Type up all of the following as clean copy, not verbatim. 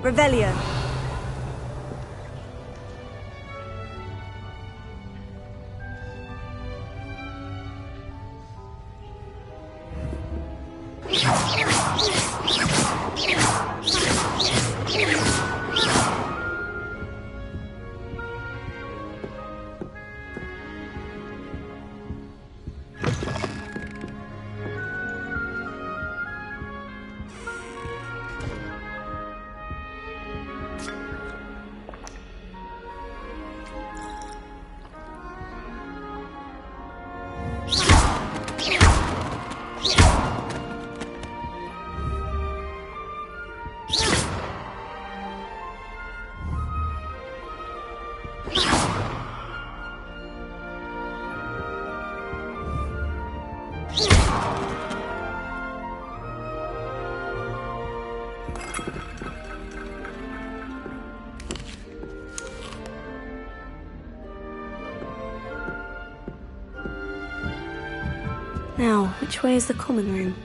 Revelio. Now, which way is the common room?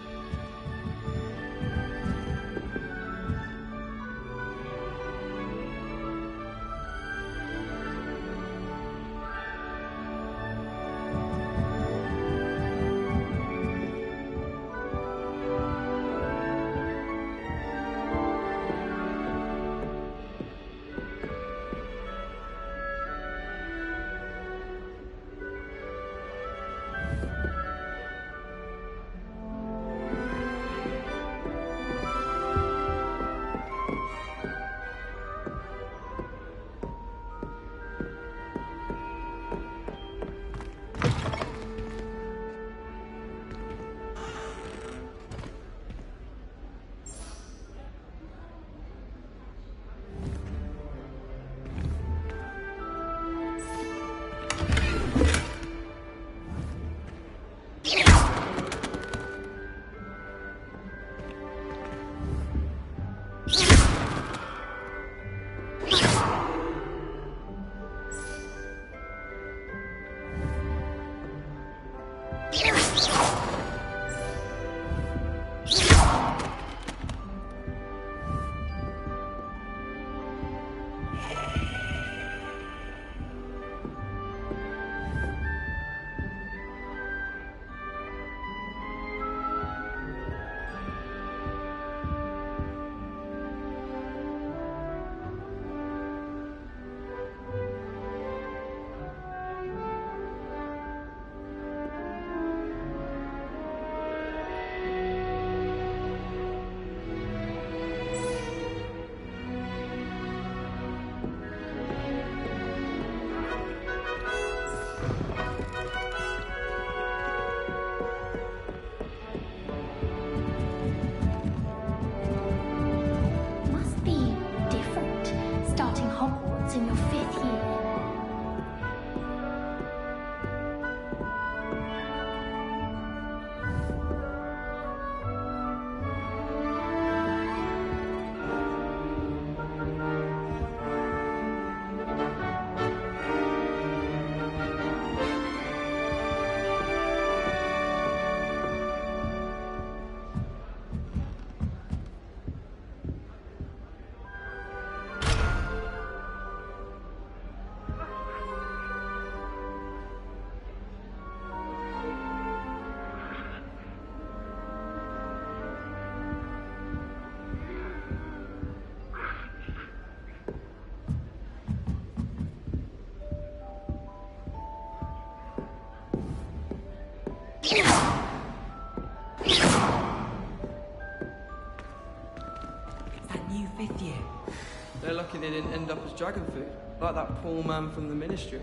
They're lucky they didn't end up as dragon food, like that poor man from the ministry.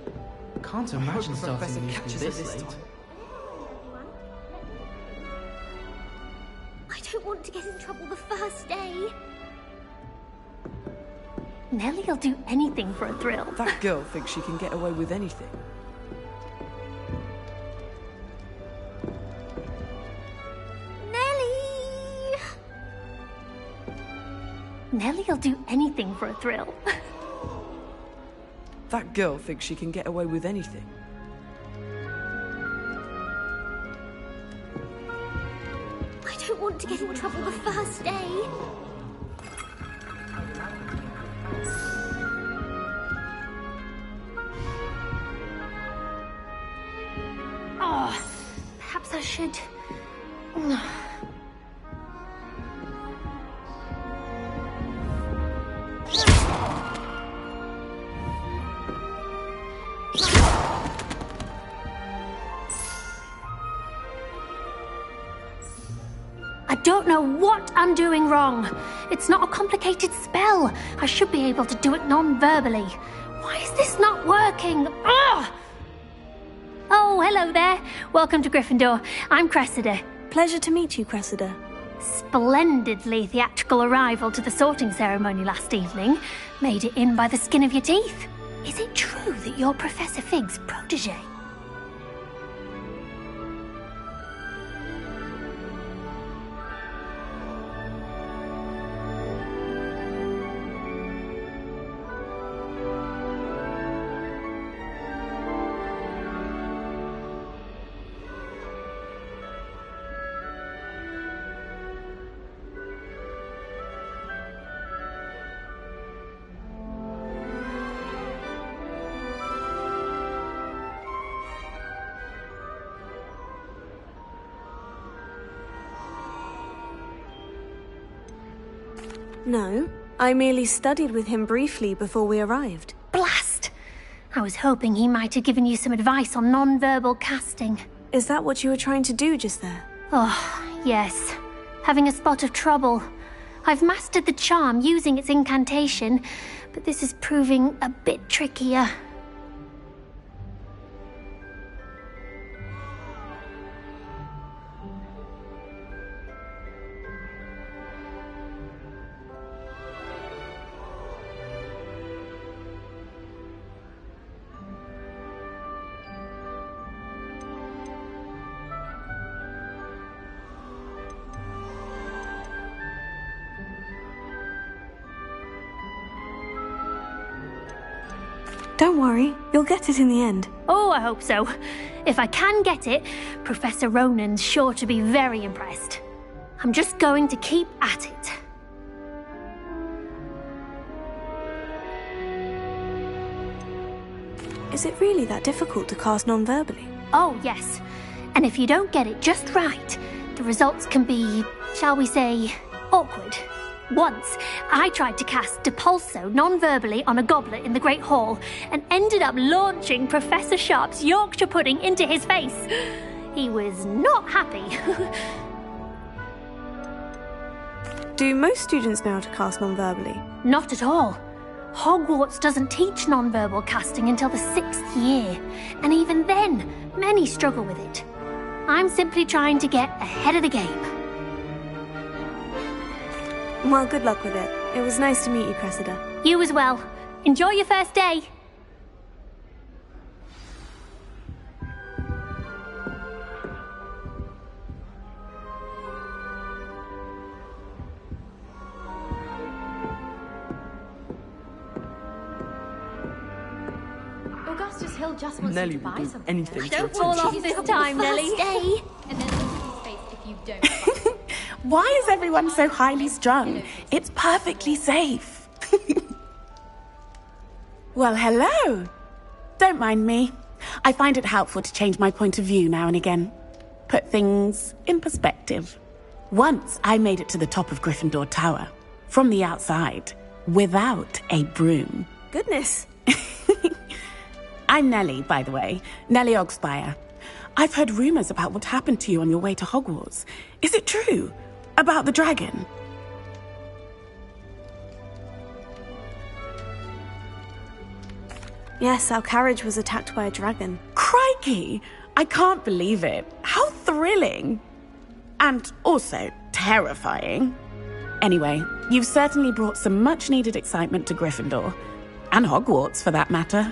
Can't imagine starting the meeting this late. I don't want to get in trouble the first day. Nellie'll do anything for a thrill. That girl thinks she can get away with anything. Nellie! Nellie'll do anything for a thrill. That girl thinks she can get away with anything. I don't want to get in trouble the first day. Oh, perhaps I should... I don't know what I'm doing wrong. It's not a complicated spell. I should be able to do it non-verbally. Why is this not working? Ugh! Oh, hello there. Welcome to Gryffindor. I'm Cressida. Pleasure to meet you, Cressida. Splendidly theatrical arrival to the sorting ceremony last evening. Made it in by the skin of your teeth. Is it true that you're Professor Fig's protege? No, I merely studied with him briefly before we arrived. Blast! I was hoping he might have given you some advice on non-verbal casting. Is that what you were trying to do just there? Oh, yes. Having a spot of trouble. I've mastered the charm using its incantation, but this is proving a bit trickier. Don't worry, you'll get it in the end. Oh, I hope so. If I can get it, Professor Ronan's sure to be very impressed. I'm just going to keep at it. Is it really that difficult to cast non-verbally? Oh, yes. And if you don't get it just right, the results can be, shall we say, awkward. Once, I tried to cast Depulso non-verbally on a goblet in the Great Hall and ended up launching Professor Sharp's Yorkshire pudding into his face. He was not happy. Do most students know how to cast non-verbally? Not at all. Hogwarts doesn't teach non-verbal casting until the 6th year, and even then, many struggle with it. I'm simply trying to get ahead of the game. Well, good luck with it. It was nice to meet you, Cressida. You as well. Enjoy your first day. Augustus Hill just wants Nellie you to will buy do something. anything for Don't fall attention. off this time, Nellie. Day. And then look at his face if you don't. Why is everyone so highly strung? It's perfectly safe. Well, hello. Don't mind me. I find it helpful to change my point of view now and again. Put things in perspective. Once I made it to the top of Gryffindor Tower, from the outside, without a broom. Goodness. I'm Nellie, by the way. Nellie Ogspire. I've heard rumors about what happened to you on your way to Hogwarts. Is it true? About the dragon? Yes, our carriage was attacked by a dragon. Crikey! I can't believe it. How thrilling! And also terrifying. Anyway, you've certainly brought some much-needed excitement to Gryffindor. And Hogwarts, for that matter.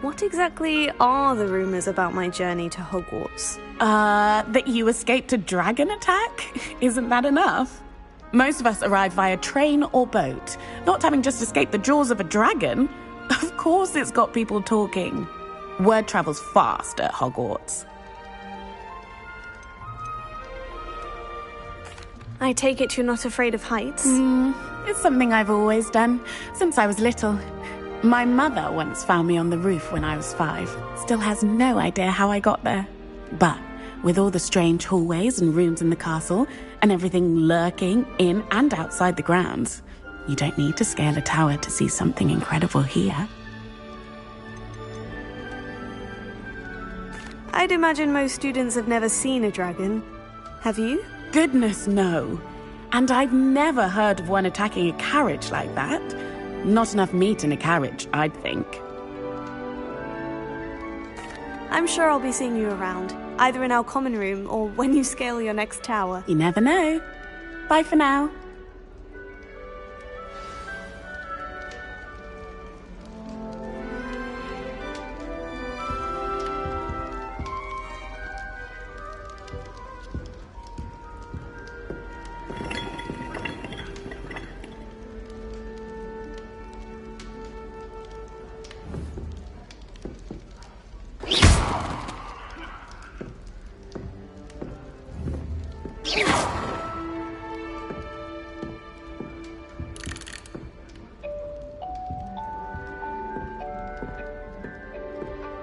What exactly are the rumors about my journey to Hogwarts? That you escaped a dragon attack? Isn't that enough? Most of us arrive via train or boat, not having just escaped the jaws of a dragon. Of course it's got people talking. Word travels fast at Hogwarts. I take it you're not afraid of heights? It's something I've always done, since I was little. My mother once found me on the roof when I was 5. Still has no idea how I got there. But with all the strange hallways and rooms in the castle, and everything lurking in and outside the grounds, you don't need to scale a tower to see something incredible here. I'd imagine most students have never seen a dragon. Have you? Goodness, no. And I've never heard of one attacking a carriage like that. Not enough meat in a carriage, I'd think. I'm sure I'll be seeing you around, either in our common room or when you scale your next tower. You never know. Bye for now.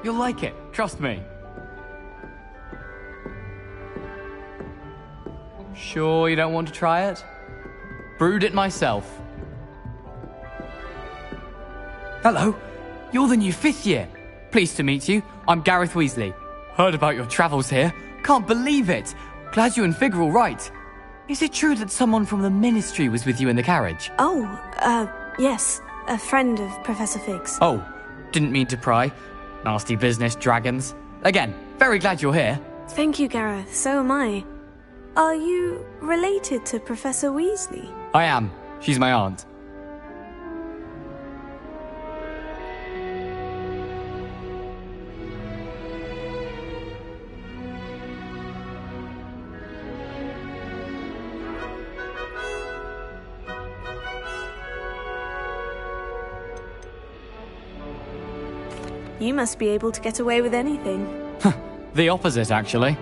You'll like it, trust me. Sure you don't want to try it? Brewed it myself. Hello, you're the new 5th year. Pleased to meet you. I'm Gareth Weasley. Heard about your travels here. Can't believe it. Glad you and Fig are all right. Is it true that someone from the Ministry was with you in the carriage? Oh, yes. A friend of Professor Fig's. Oh, didn't mean to pry. Nasty business, dragons. Again, very glad you're here. Thank you, Gareth. So am I. Are you related to Professor Weasley? I am. She's my aunt. You must be able to get away with anything. The opposite, actually.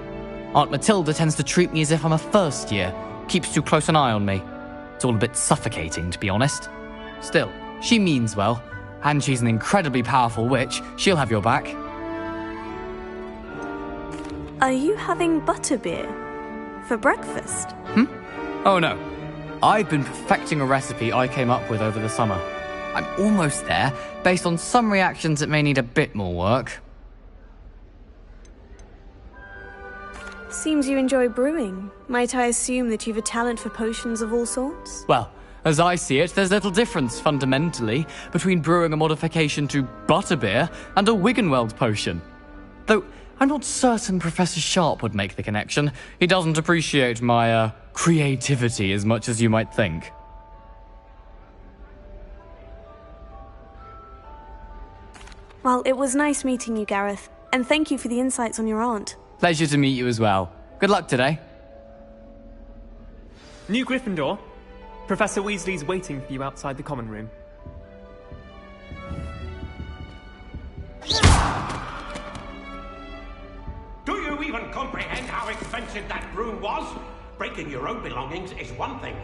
Aunt Matilda tends to treat me as if I'm a first year. Keeps too close an eye on me. It's all a bit suffocating, to be honest. Still, she means well. And she's an incredibly powerful witch. She'll have your back. Are you having butterbeer? For breakfast? Oh no. I've been perfecting a recipe I came up with over the summer. I'm almost there. Based on some reactions, it may need a bit more work. Seems you enjoy brewing. Might I assume that you've a talent for potions of all sorts? Well, as I see it, there's little difference, fundamentally, between brewing a modification to butterbeer and a Wiggenweld potion. Though, I'm not certain Professor Sharp would make the connection. He doesn't appreciate my, creativity as much as you might think. Well, it was nice meeting you, Gareth. And thank you for the insights on your aunt. Pleasure to meet you as well. Good luck today. New Gryffindor. Professor Weasley's waiting for you outside the common room. Do you even comprehend how expensive that broom was? Breaking your own belongings is one thing,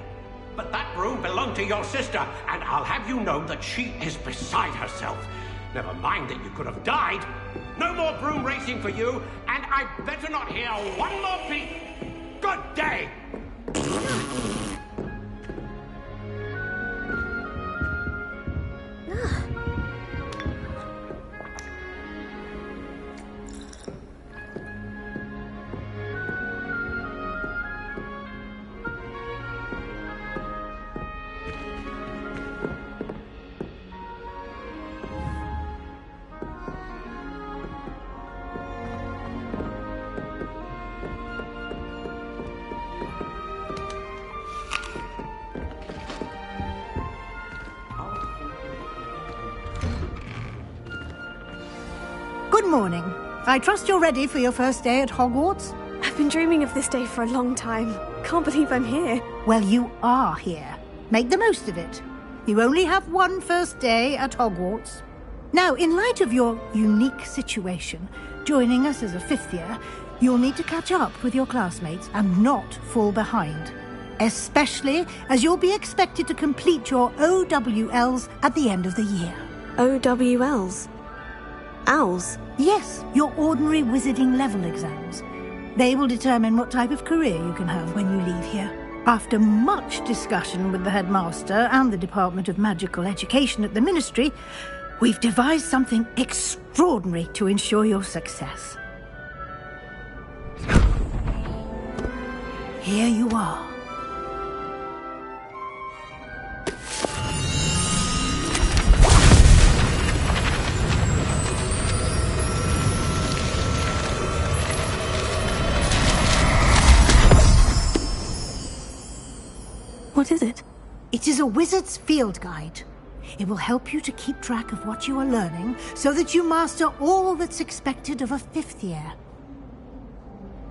but that broom belonged to your sister, and I'll have you know that she is beside herself. Never mind that you could have died. No more broom racing for you, and I'd better not hear one more peep. Good day! Good morning. I trust you're ready for your first day at Hogwarts? I've been dreaming of this day for a long time. Can't believe I'm here. Well, you are here. Make the most of it. You only have one first day at Hogwarts. Now, in light of your unique situation, joining us as a fifth year, you'll need to catch up with your classmates and not fall behind. Especially as you'll be expected to complete your OWLs at the end of the year. OWLs? Owls? Yes, your ordinary wizarding level exams. They will determine what type of career you can have when you leave here. After much discussion with the headmaster and the Department of Magical Education at the Ministry, we've devised something extraordinary to ensure your success. Here you are. What is it? It is a wizard's field guide. It will help you to keep track of what you are learning so that you master all that's expected of a fifth year.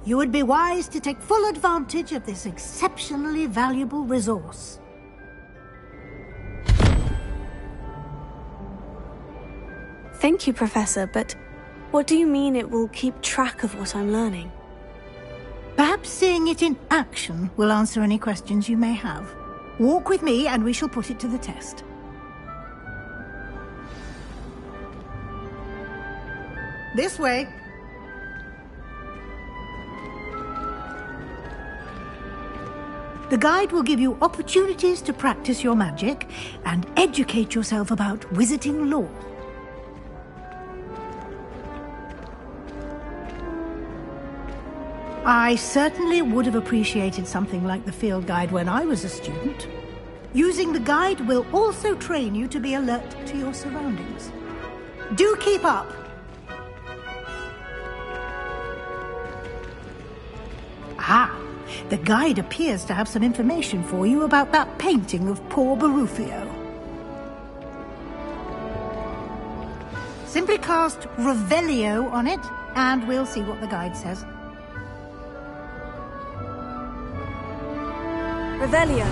You would be wise to take full advantage of this exceptionally valuable resource. Thank you, Professor, but what do you mean it will keep track of what I'm learning? Perhaps seeing it in action will answer any questions you may have. Walk with me and we shall put it to the test. This way. The guide will give you opportunities to practice your magic and educate yourself about wizarding lore. I certainly would have appreciated something like the field guide when I was a student. Using the guide will also train you to be alert to your surroundings. Do keep up! Ah, the guide appears to have some information for you about that painting of poor Barufio. Simply cast Revelio on it, and we'll see what the guide says. Revelio.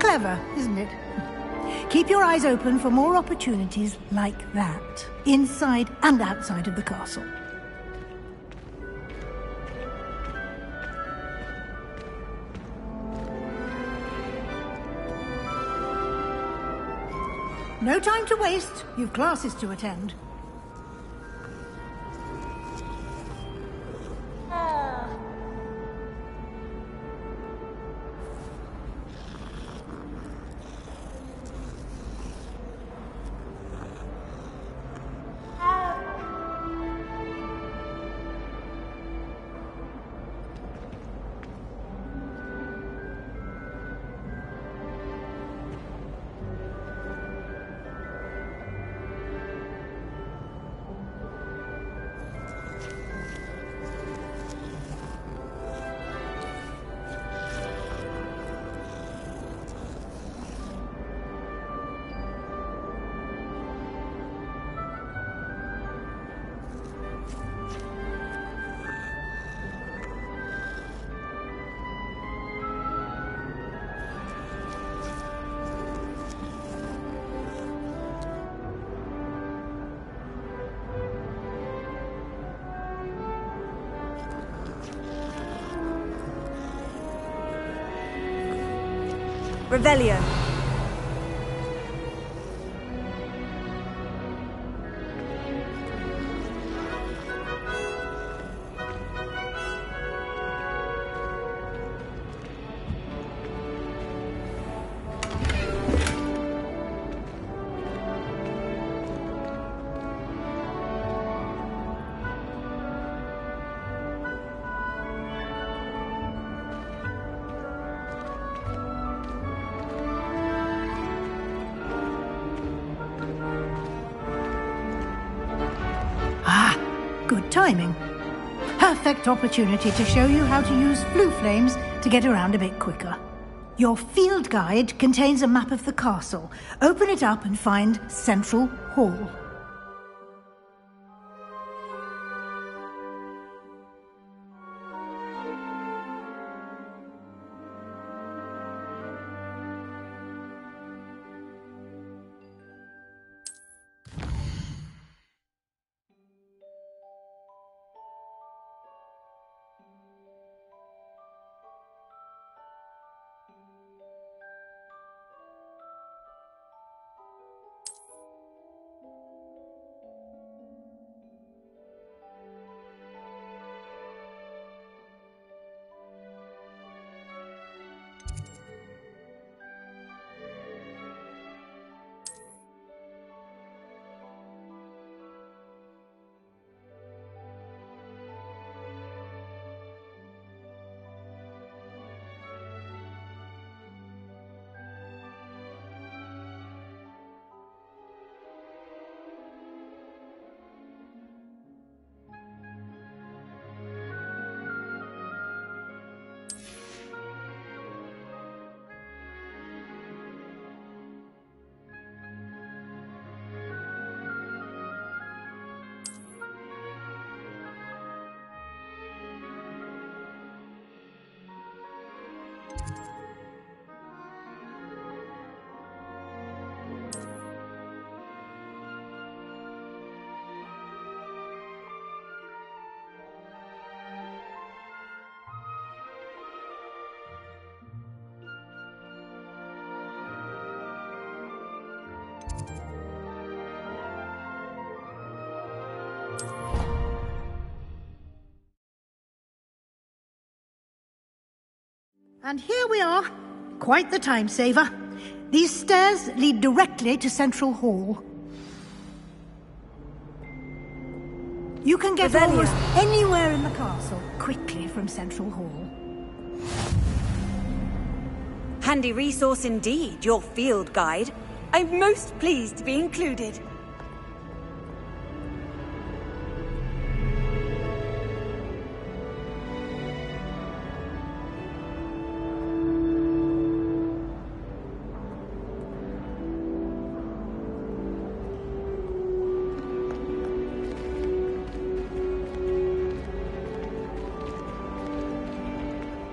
Clever, isn't it? Keep your eyes open for more opportunities like that, inside and outside of the castle. No time to waste. You've classes to attend. Revelio. Good timing. Perfect opportunity to show you how to use flue flames to get around a bit quicker. Your field guide contains a map of the castle. Open it up and find Central Hall. And here we are. Quite the time saver. These stairs lead directly to Central Hall. You can get almost anywhere in the castle quickly from Central Hall. Handy resource indeed, your field guide. I'm most pleased to be included.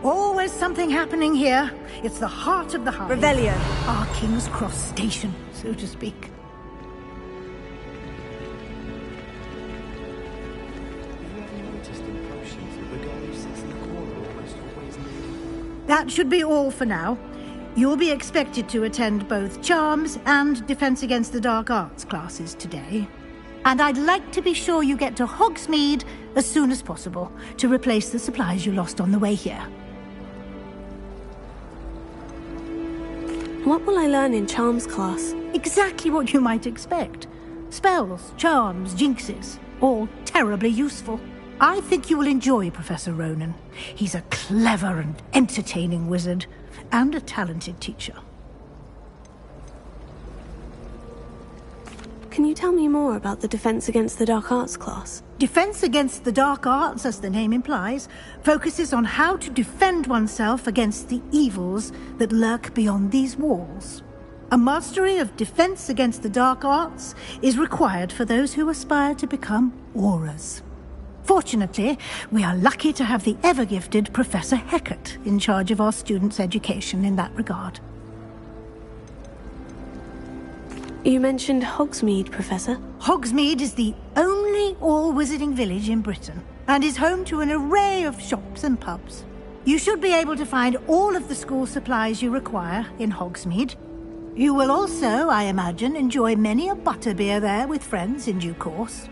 Always something happening here. It's the heart of the Hive. Revelio. Our King's Cross station, so to speak. That should be all for now. You'll be expected to attend both Charms and Defense Against the Dark Arts classes today. And I'd like to be sure you get to Hogsmeade as soon as possible to replace the supplies you lost on the way here. What will I learn in Charms class? Exactly what you might expect. Spells, charms, jinxes, all terribly useful. I think you will enjoy Professor Ronan. He's a clever and entertaining wizard, and a talented teacher. Can you tell me more about the Defense Against the Dark Arts class? Defense Against the Dark Arts, as the name implies, focuses on how to defend oneself against the evils that lurk beyond these walls. A mastery of Defense Against the Dark Arts is required for those who aspire to become auras. Fortunately, we are lucky to have the ever-gifted Professor Hecat in charge of our students' education in that regard. You mentioned Hogsmeade, Professor. Hogsmeade is the only all-wizarding village in Britain, and is home to an array of shops and pubs. You should be able to find all of the school supplies you require in Hogsmeade. You will also, I imagine, enjoy many a butterbeer there with friends in due course.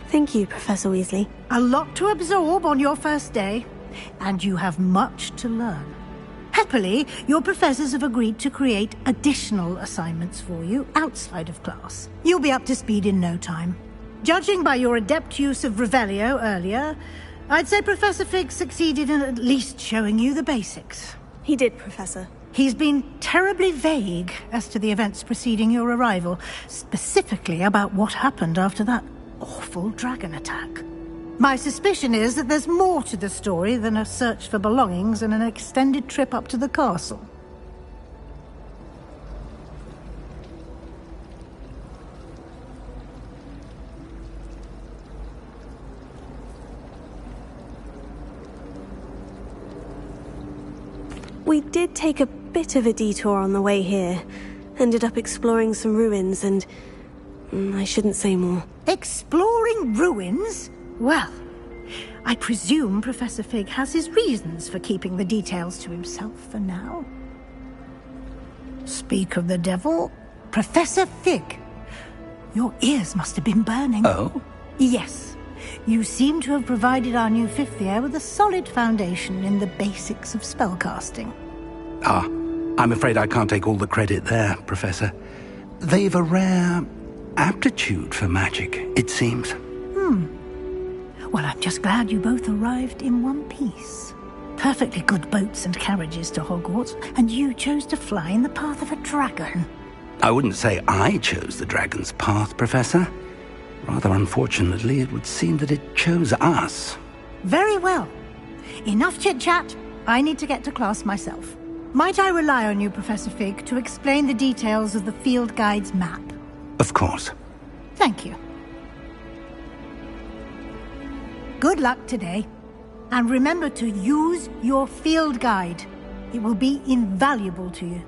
Thank you, Professor Weasley. A lot to absorb on your first day, and you have much to learn. Happily, your professors have agreed to create additional assignments for you outside of class. You'll be up to speed in no time. Judging by your adept use of Revelio earlier, I'd say Professor Fig succeeded in at least showing you the basics. He did, Professor. He's been terribly vague as to the events preceding your arrival, specifically about what happened after that awful dragon attack. My suspicion is that there's more to the story than a search for belongings and an extended trip up to the castle. We did take a bit of a detour on the way here. Ended up exploring some ruins and... I shouldn't say more. Exploring ruins? Well, I presume Professor Fig has his reasons for keeping the details to himself for now. Speak of the devil, Professor Fig. Your ears must have been burning. Oh? Yes. You seem to have provided our new fifth year with a solid foundation in the basics of spellcasting. Ah, I'm afraid I can't take all the credit there, Professor. They've a rare aptitude for magic, it seems. Well, I'm just glad you both arrived in one piece. Perfectly good boats and carriages to Hogwarts, and you chose to fly in the path of a dragon. I wouldn't say I chose the dragon's path, Professor. Rather unfortunately, it would seem that it chose us. Very well. Enough chit-chat. I need to get to class myself. Might I rely on you, Professor Fig, to explain the details of the field guide's map? Of course. Thank you. Good luck today. And remember to use your field guide. It will be invaluable to you.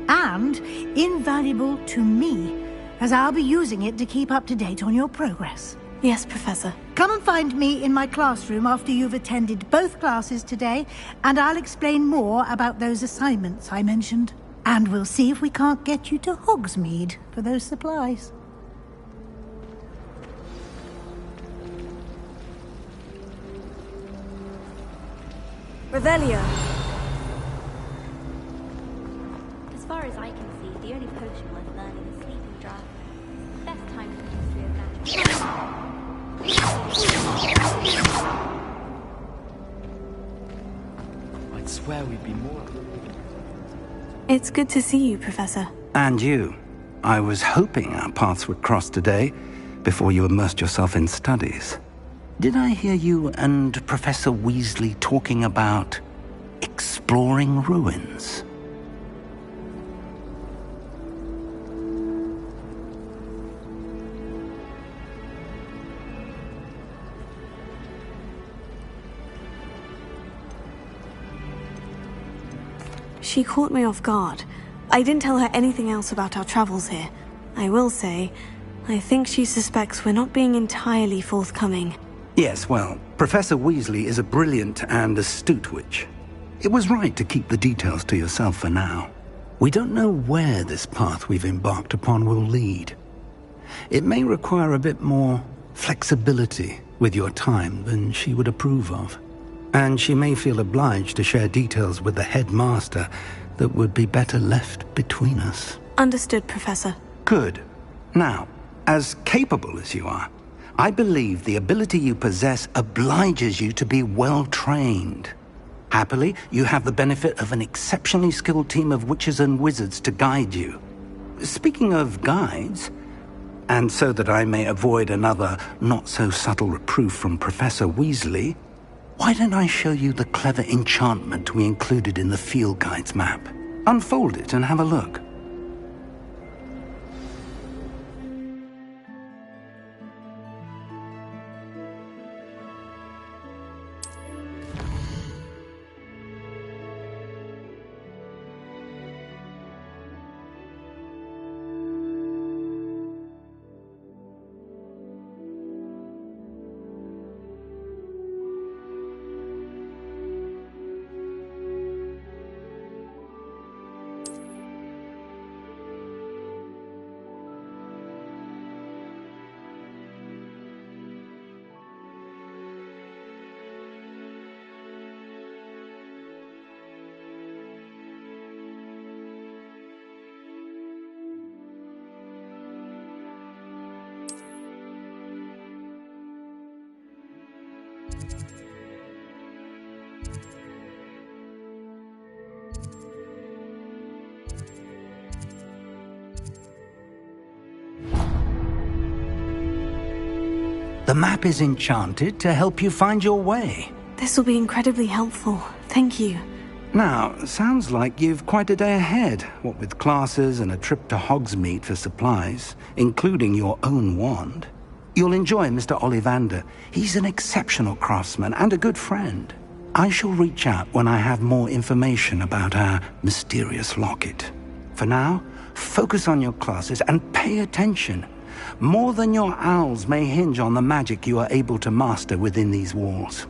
And invaluable to me, as I'll be using it to keep up to date on your progress. Yes, Professor. Come and find me in my classroom after you've attended both classes today, and I'll explain more about those assignments I mentioned. And we'll see if we can't get you to Hogsmeade for those supplies. Revelio. As far as I can see, the only potion worth learning is Sleeping Draught. Best time for the history of magic. I'd swear we'd be more... It's good to see you, Professor. And you. I was hoping our paths would cross today, before you immersed yourself in studies. Did I hear you and Professor Weasley talking about exploring ruins? She caught me off guard. I didn't tell her anything else about our travels here. I will say, I think she suspects we're not being entirely forthcoming. Yes, well, Professor Weasley is a brilliant and astute witch. It was right to keep the details to yourself for now. We don't know where this path we've embarked upon will lead. It may require a bit more flexibility with your time than she would approve of. And she may feel obliged to share details with the headmaster that would be better left between us. Understood, Professor. Good. Now, as capable as you are, I believe the ability you possess obliges you to be well-trained. Happily, you have the benefit of an exceptionally skilled team of witches and wizards to guide you. Speaking of guides, and so that I may avoid another not-so-subtle reproof from Professor Weasley, why don't I show you the clever enchantment we included in the field guide's map? Unfold it and have a look. The map is enchanted to help you find your way. This will be incredibly helpful. Thank you. Now, sounds like you've quite a day ahead, what with classes and a trip to Hogsmeade for supplies, including your own wand. You'll enjoy Mr. Ollivander. He's an exceptional craftsman and a good friend. I shall reach out when I have more information about our mysterious locket. For now, focus on your classes and pay attention. More than your owls may hinge on the magic you are able to master within these walls.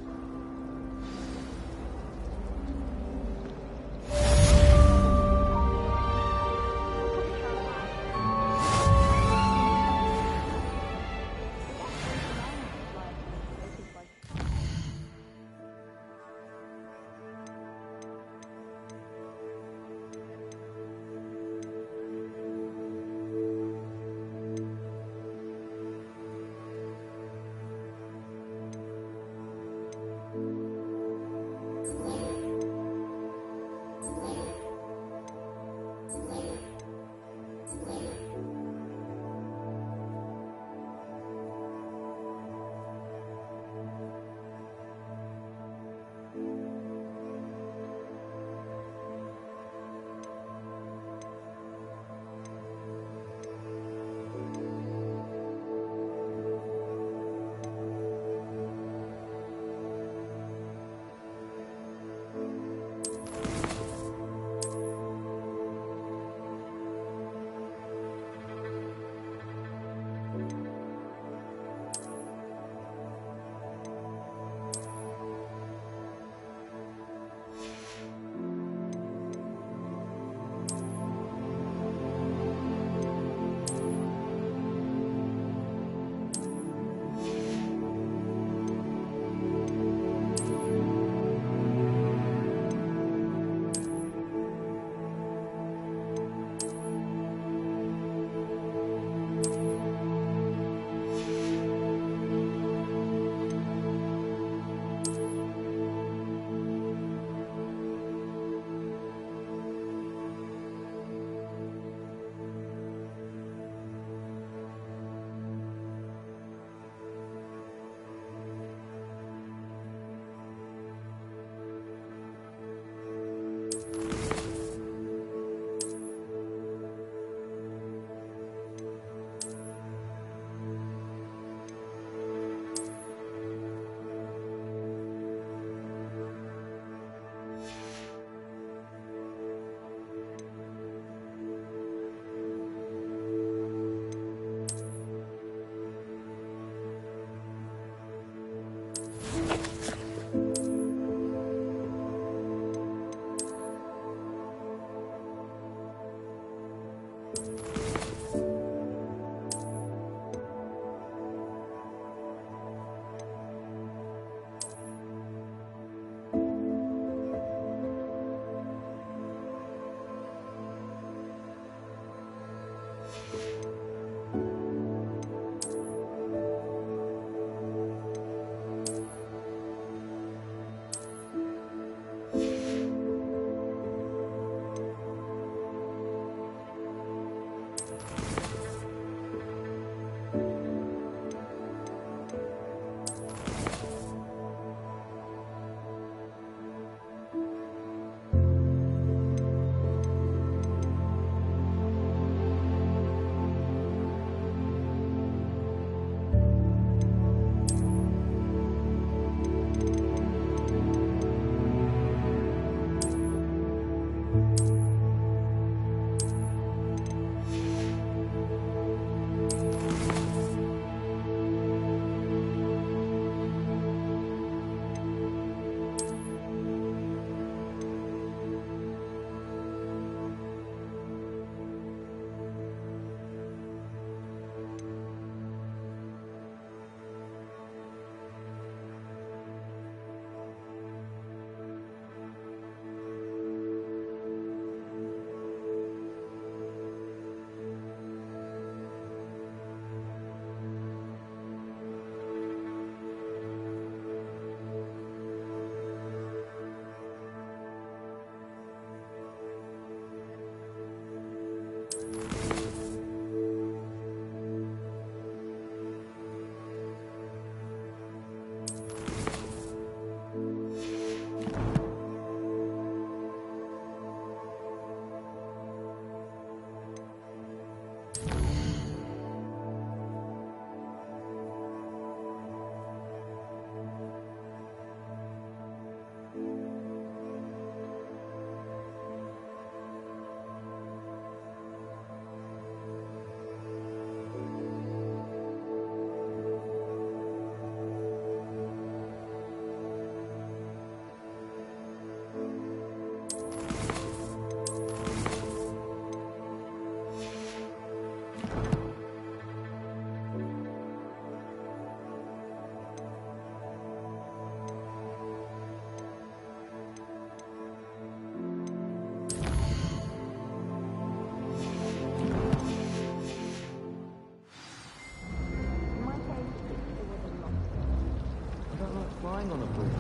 flying on a broom.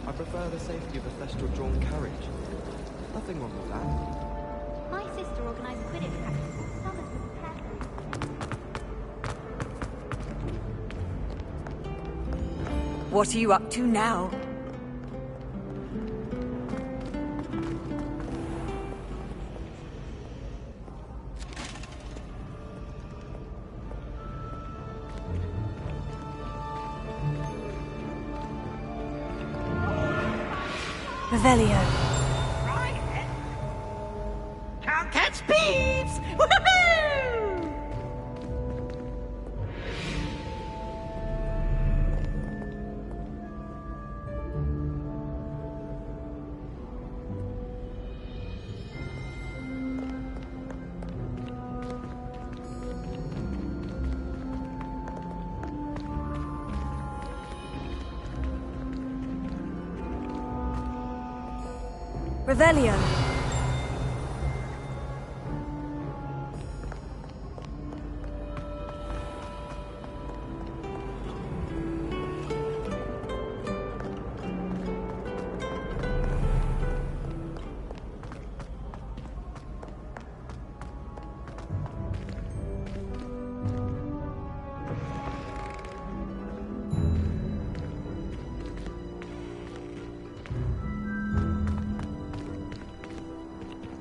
I prefer the safety of a flesh-drawn carriage. Nothing wrong with that. My sister organised Quidditch practice all summer to prepare. What are you up to now? Revelio. Can't catch thieves! Woohoo! Revelio.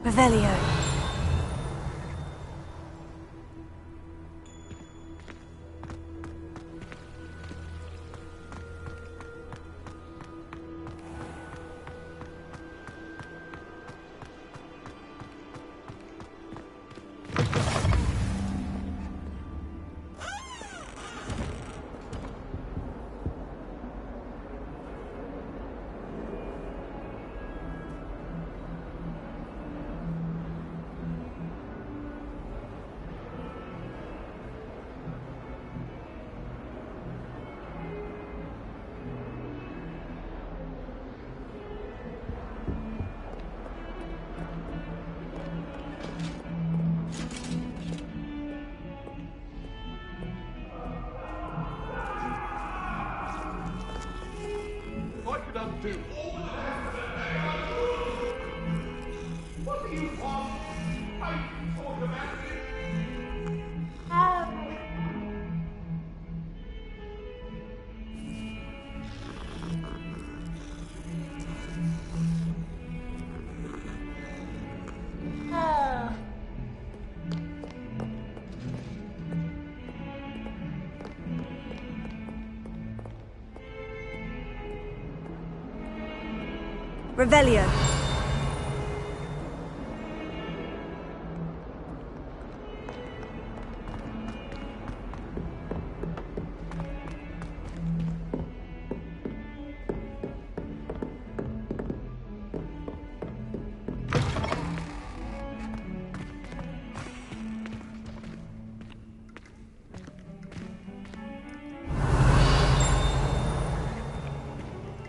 Revelio. Do all what do you want? I talk about Revelio.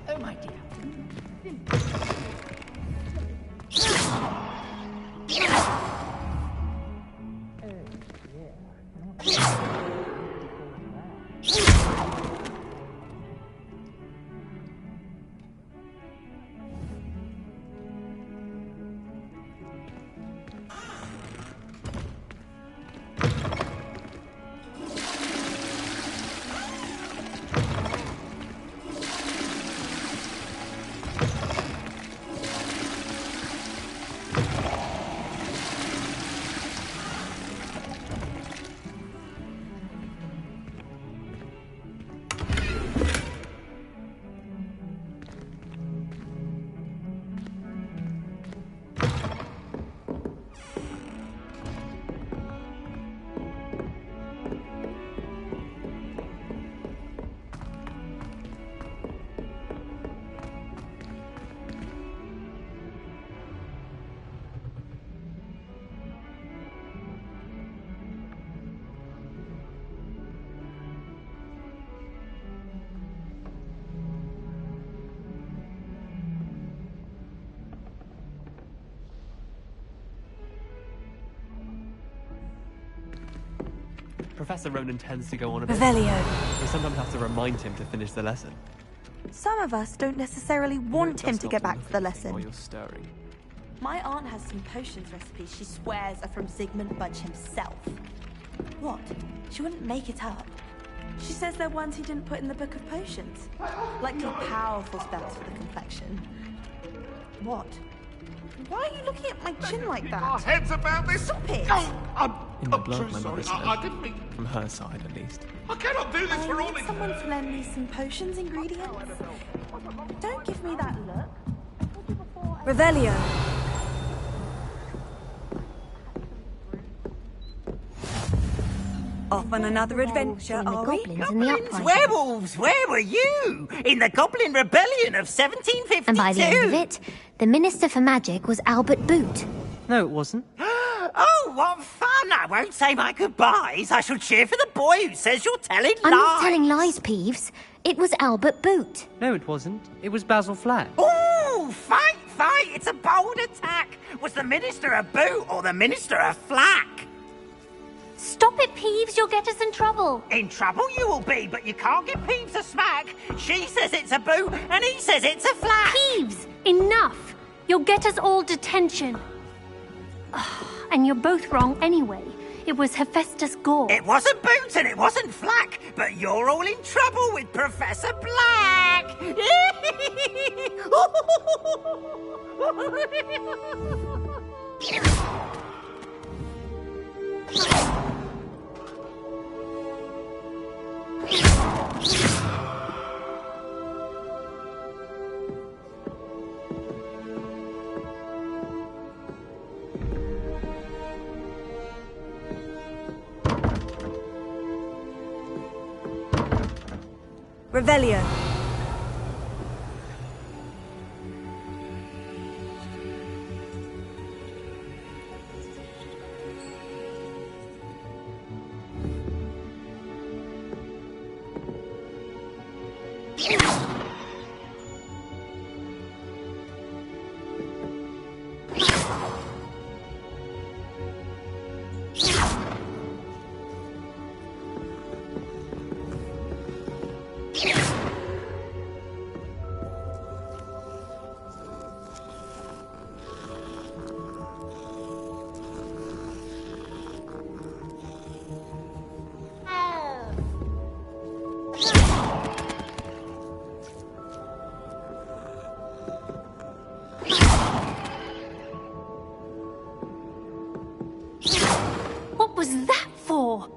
Oh, my dear. Professor Ronan tends to go on a bit. Revelio. We sometimes have to remind him to finish the lesson. Some of us don't necessarily want him to get back to the lesson. While you're stirring. My aunt has some potions recipes she swears are from Sigmund Budge himself. What? She wouldn't make it up. She says they're ones he didn't put in the Book of Potions. Likely powerful spells for the complexion. What? Why are you looking at my chin like that? Our heads about this. Stop it! In the blood, my mother said. I didn't mean... From her side, at least. I cannot do this for all need someone to lend me some potions ingredients. Don't give me that look. Revelio. Off on another adventure, are we? Goblins, werewolves, where were you? In the Goblin Rebellion of 1752. And by the end of it, the Minister for Magic was Albert Boot. No, it wasn't. Oh, what fun! I won't say my goodbyes. I shall cheer for the boy who says you're telling lies. I'm not telling lies, Peeves. It was Albert Boot. No, it wasn't. It was Basil Flack. Ooh, fight, fight! It's a bold attack. Was the Minister a boot or the Minister a flack? Stop it, Peeves. You'll get us in trouble. In trouble you will be, but you can't give Peeves a smack. She says it's a boot, and he says it's a flack. Peeves, enough. You'll get us all detention. And you're both wrong anyway. It was Hephaestus Gore. It wasn't Boots and it wasn't Flack, but you're all in trouble with Professor Black. Revelio. What was that for?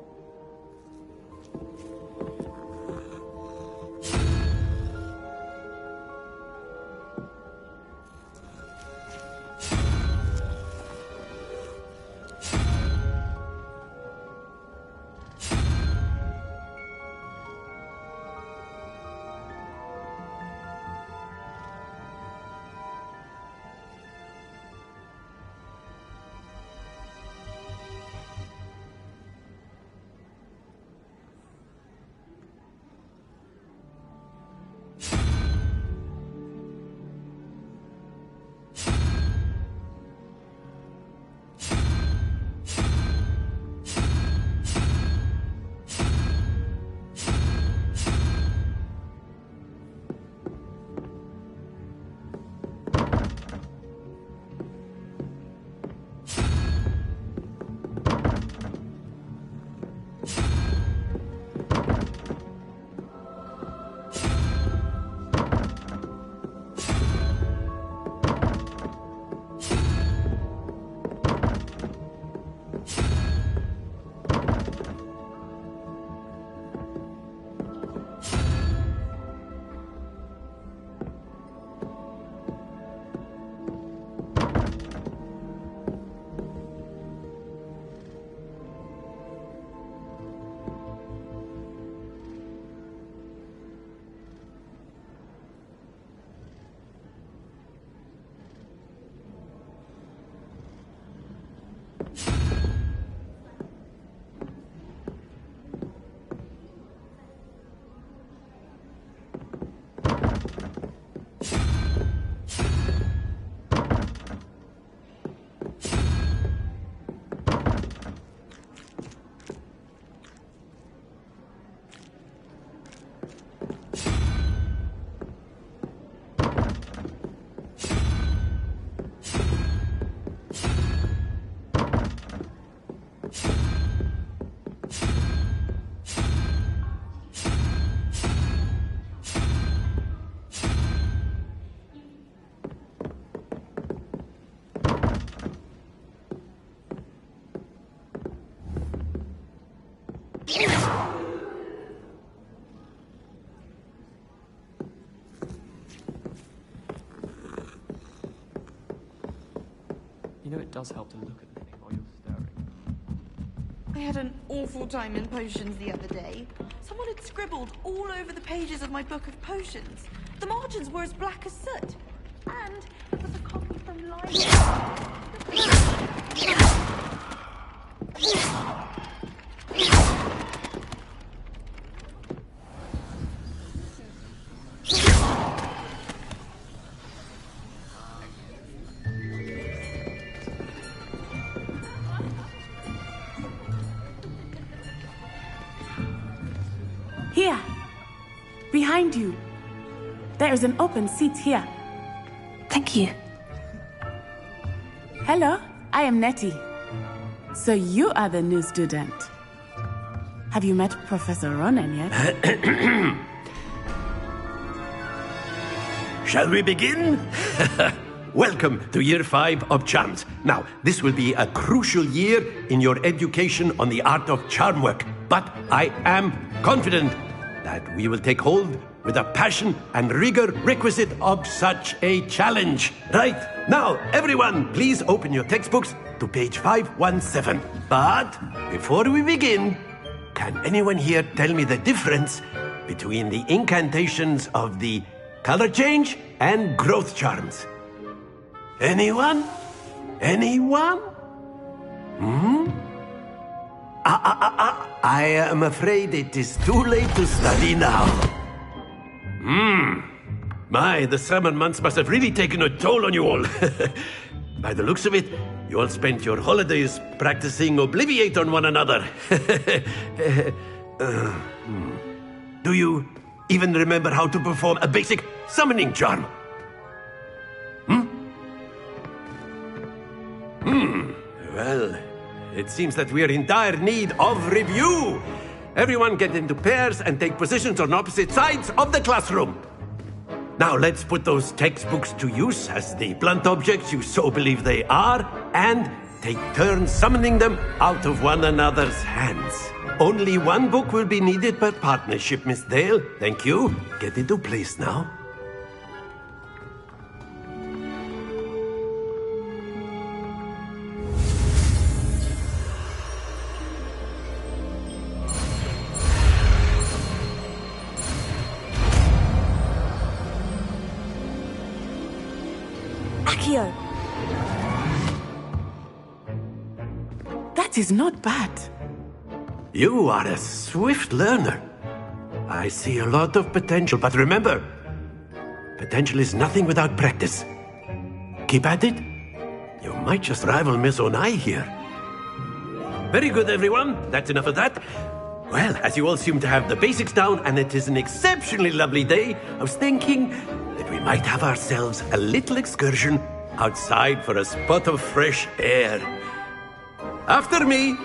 know it does help to look at the thing while you're stirring. I had an awful time in potions the other day. Someone had scribbled all over the pages of my book of potions. The margins were as black as soot. And it was a copy from Library. Here. Behind you. There is an open seat here. Thank you. Hello, I am Nettie. So you are the new student. Have you met Professor Ronan yet? Shall we begin? Welcome to Year 5 of Charms. Now, this will be a crucial year in your education on the art of charm work. But I am confident that we will take hold with the passion and rigor requisite of such a challenge. Right, now, everyone, please open your textbooks to page 517. But before we begin, can anyone here tell me the difference between the incantations of the color change and growth charms? Anyone? Anyone? I am afraid it is too late to study now. My, the summer months must have really taken a toll on you all. By the looks of it, you all spent your holidays practicing Obliviate on one another. Do you even remember how to perform a basic summoning charm? Well, it seems that we are in dire need of review. Everyone get into pairs and take positions on opposite sides of the classroom. Now let's put those textbooks to use as the blunt objects you so believe they are, and take turns summoning them out of one another's hands. Only one book will be needed per partnership, Miss Dale. Thank you. Get into place now. Accio! That is not bad. You are a swift learner. I see a lot of potential, but remember, potential is nothing without practice. Keep at it. You might just rival Miss Onai here. Very good, everyone. That's enough of that. Well, as you all seem to have the basics down, and it is an exceptionally lovely day, I was thinking that we might have ourselves a little excursion outside for a spot of fresh air. After me.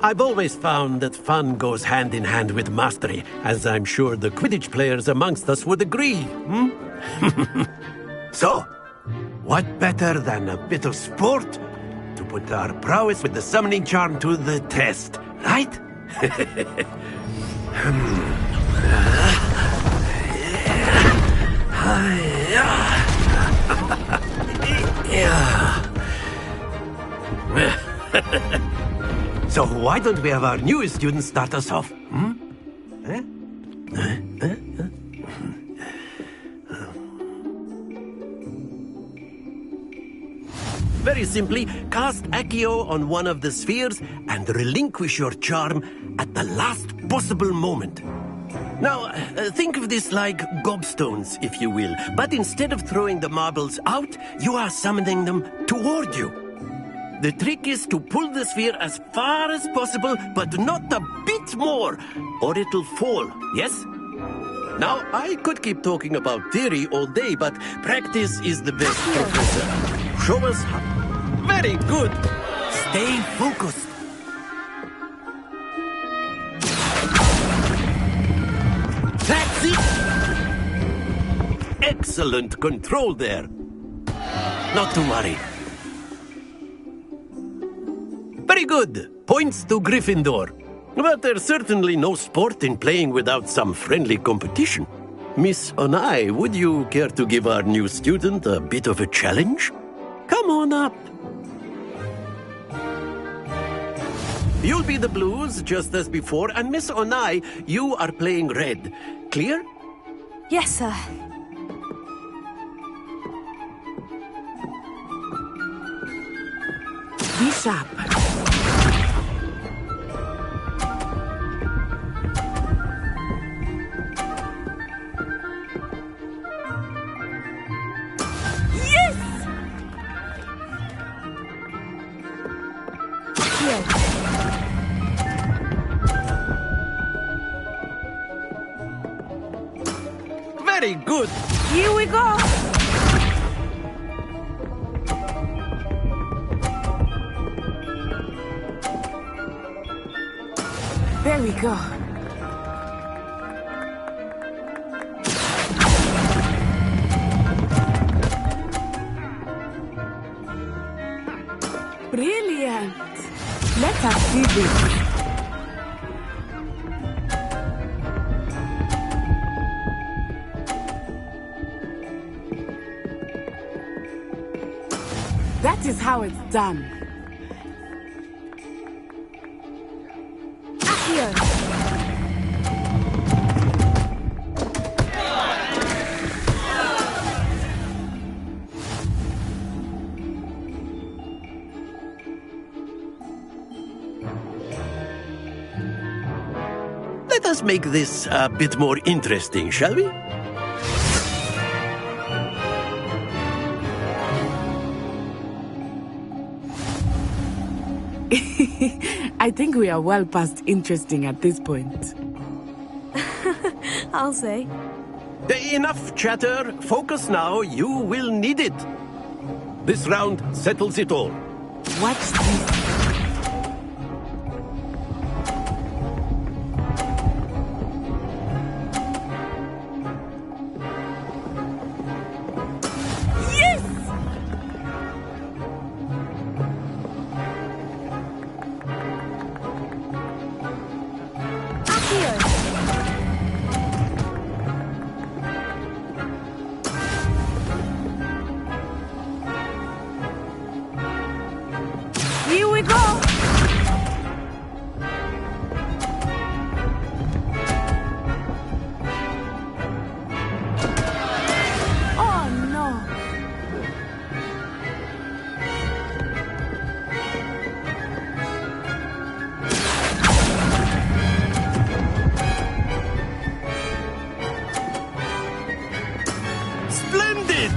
I've always found that fun goes hand in hand with mastery, as I'm sure the Quidditch players amongst us would agree. So, what better than a bit of sport to put our prowess with the summoning charm to the test, right? So why don't we have our newest student start us off? Very simply, cast Accio on one of the spheres and relinquish your charm at the last possible moment. Now, think of this like gobstones, if you will, but instead of throwing the marbles out, you are summoning them toward you. The trick is to pull the sphere as far as possible, but not a bit more, or it'll fall, yes? Now, I could keep talking about theory all day, but practice is the best professor. Show us how. Very good. Stay focused. That's it. Excellent control there. Not to worry. Very good. Points to Gryffindor. But there's certainly no sport in playing without some friendly competition. Miss Onai, would you care to give our new student a bit of a challenge? Come on up. You'll be the blues, just as before, and Miss Onai, you are playing red. Clear? Yes, sir. Be sharp. Very good. Here we go. There we go. Brilliant. Let us see this. That is how it's done. Accio. Let us make this a bit more interesting, shall we? I think we are well past interesting at this point. I'll say. Enough chatter. Focus now. You will need it. This round settles it all. Watch this. Here we go! Oh no! Splendid!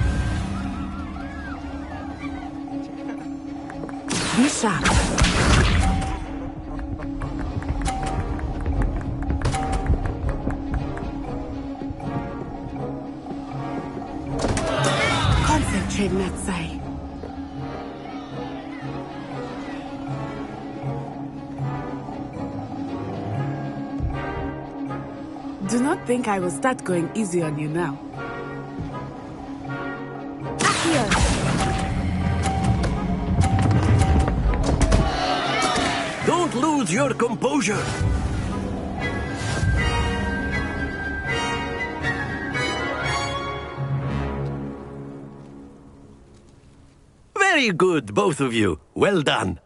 Be sharp. Concentrate, Natsai. Do not think I will start going easy on you now. Don't lose your composure. Very good, both of you. Well done.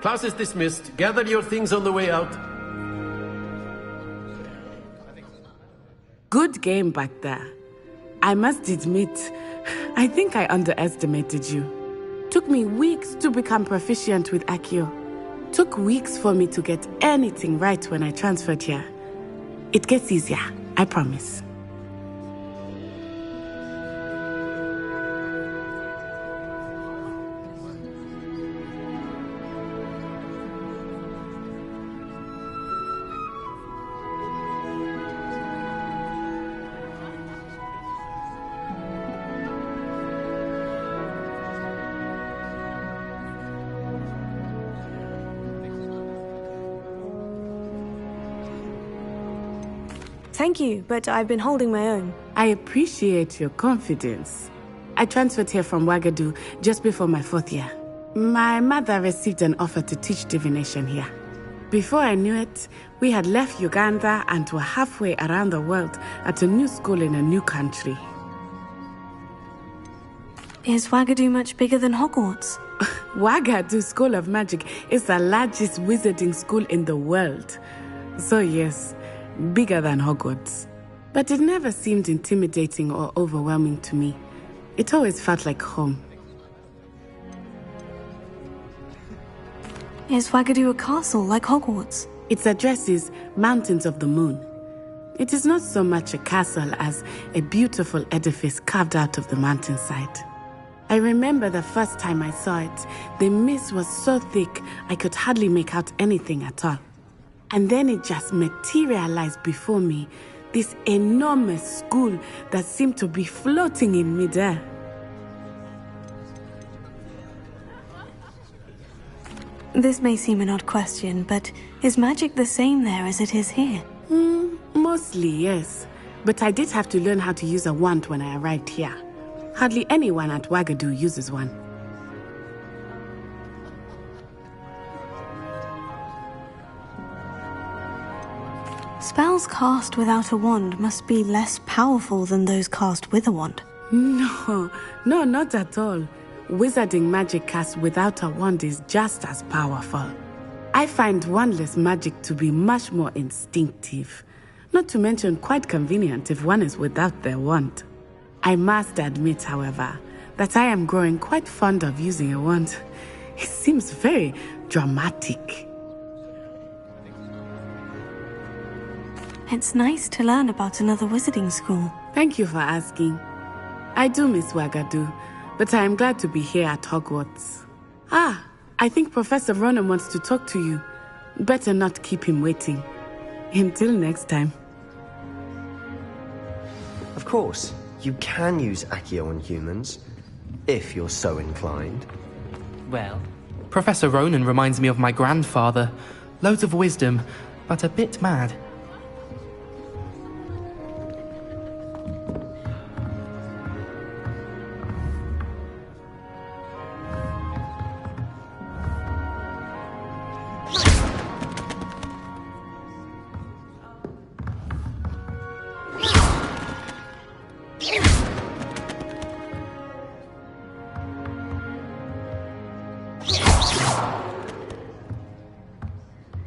Class is dismissed. Gather your things on the way out. Good game back there. I must admit, I think I underestimated you. Took me weeks to become proficient with Accio. Took weeks for me to get anything right when I transferred here. It gets easier, I promise. Thank you, but I've been holding my own. I appreciate your confidence. I transferred here from Wagadu just before my 4th year. My mother received an offer to teach divination here. Before I knew it, we had left Uganda and were halfway around the world at a new school in a new country. Is Wagadu much bigger than Hogwarts? Wagadu School of Magic is the largest wizarding school in the world. So yes, bigger than Hogwarts. But it never seemed intimidating or overwhelming to me. It always felt like home. Is Wagadu a castle like Hogwarts? Its address is Mountains of the Moon. It is not so much a castle as a beautiful edifice carved out of the mountainside. I remember the first time I saw it, the mist was so thick I could hardly make out anything at all. And then it just materialized before me, this enormous school that seemed to be floating in midair. This may seem an odd question, but is magic the same there as it is here? Mostly, yes. But I did have to learn how to use a wand when I arrived here. Hardly anyone at Wagadu uses one. Spells cast without a wand must be less powerful than those cast with a wand. No, not at all. Wizarding magic cast without a wand is just as powerful. I find wandless magic to be much more instinctive. Not to mention quite convenient if one is without their wand. I must admit, however, that I am growing quite fond of using a wand. It seems very dramatic. It's nice to learn about another wizarding school. Thank you for asking. I do miss Wagadu, but I am glad to be here at Hogwarts. I think Professor Ronan wants to talk to you. Better not keep him waiting. Until next time. Of course, you can use Accio on humans, if you're so inclined. Well, Professor Ronan reminds me of my grandfather. Loads of wisdom, but a bit mad.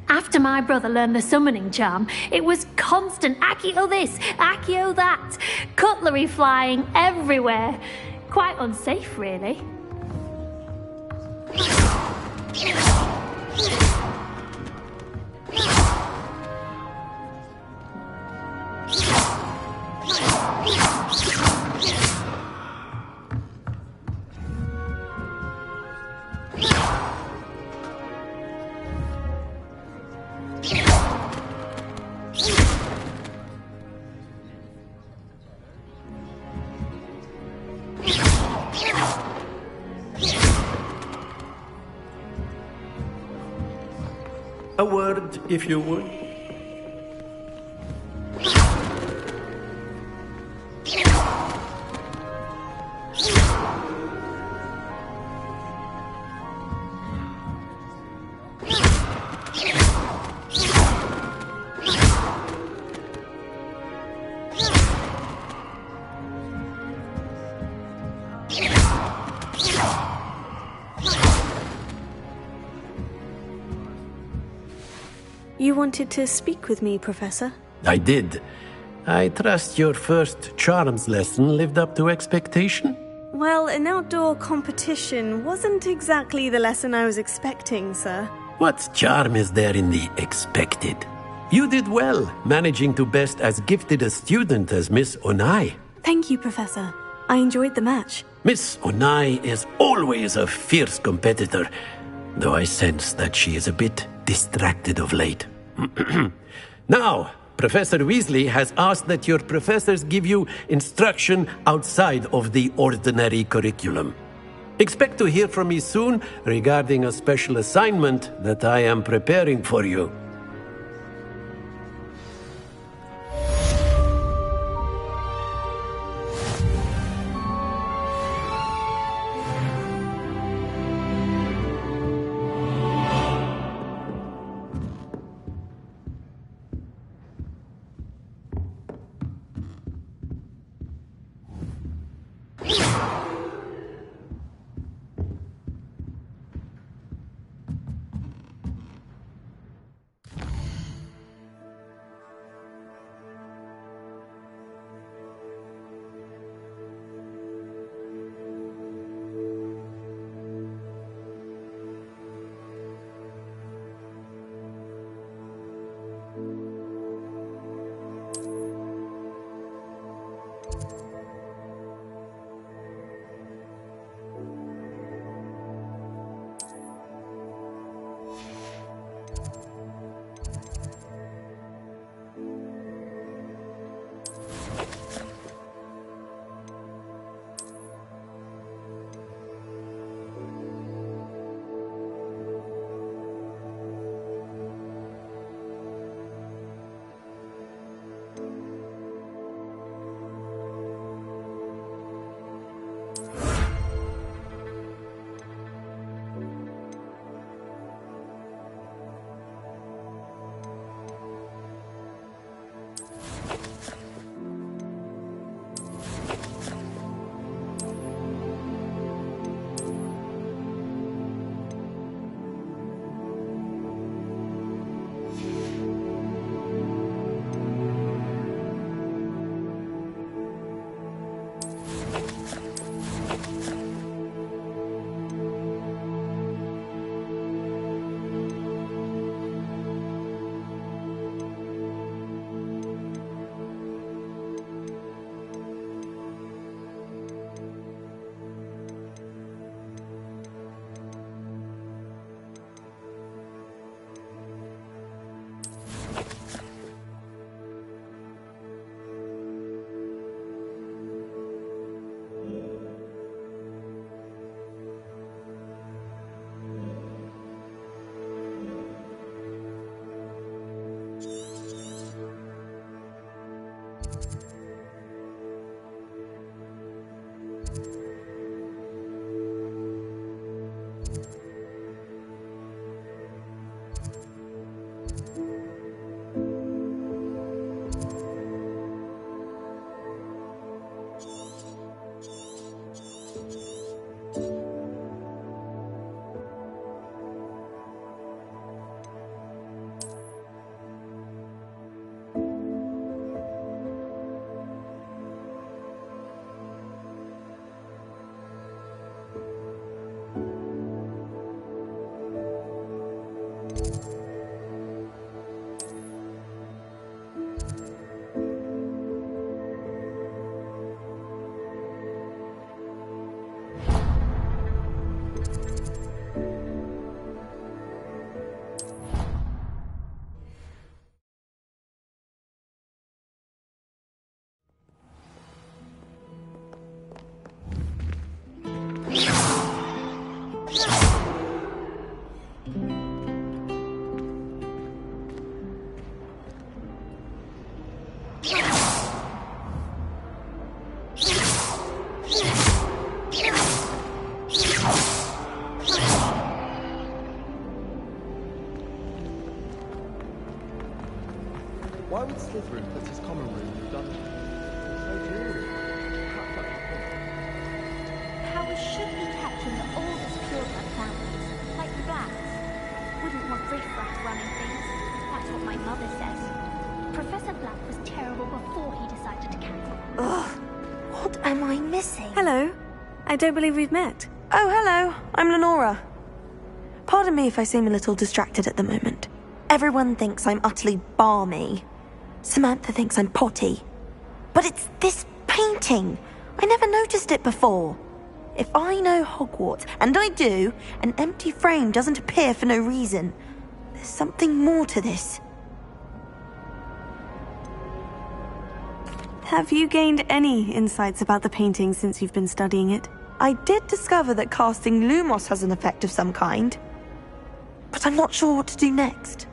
After my brother learned the summoning charm, it was constant Accio this, Accio that, cutlery flying everywhere. Quite unsafe, really. A word, if you would. You wanted to speak with me, Professor? I did. I trust your first charms lesson lived up to expectation? Well, an outdoor competition wasn't exactly the lesson I was expecting, sir. What charm is there in the expected? You did well, managing to best as gifted a student as Miss Onai. Thank you, Professor. I enjoyed the match. Miss Onai is always a fierce competitor, though I sense that she is a bit distracted of late. Now, Professor Weasley has asked that your professors give you instruction outside of the ordinary curriculum. Expect to hear from me soon regarding a special assignment that I am preparing for you. Why would Slytherin put his common room in the dungeon? So dreary. Powers should be kept in the oldest pureblood families, like the Blacks. Wouldn't want riffraff running things. That's what my mother says. Professor Black was terrible before he decided to carry on. Ugh. What am I missing? Hello. I don't believe we've met. Oh, hello. I'm Lenora. Pardon me if I seem a little distracted at the moment. Everyone thinks I'm utterly balmy. Samantha thinks I'm potty. But it's this painting. I never noticed it before. If I know Hogwarts, and I do, an empty frame doesn't appear for no reason. There's something more to this. Have you gained any insights about the painting since you've been studying it? I did discover that casting Lumos has an effect of some kind. But I'm not sure what to do next.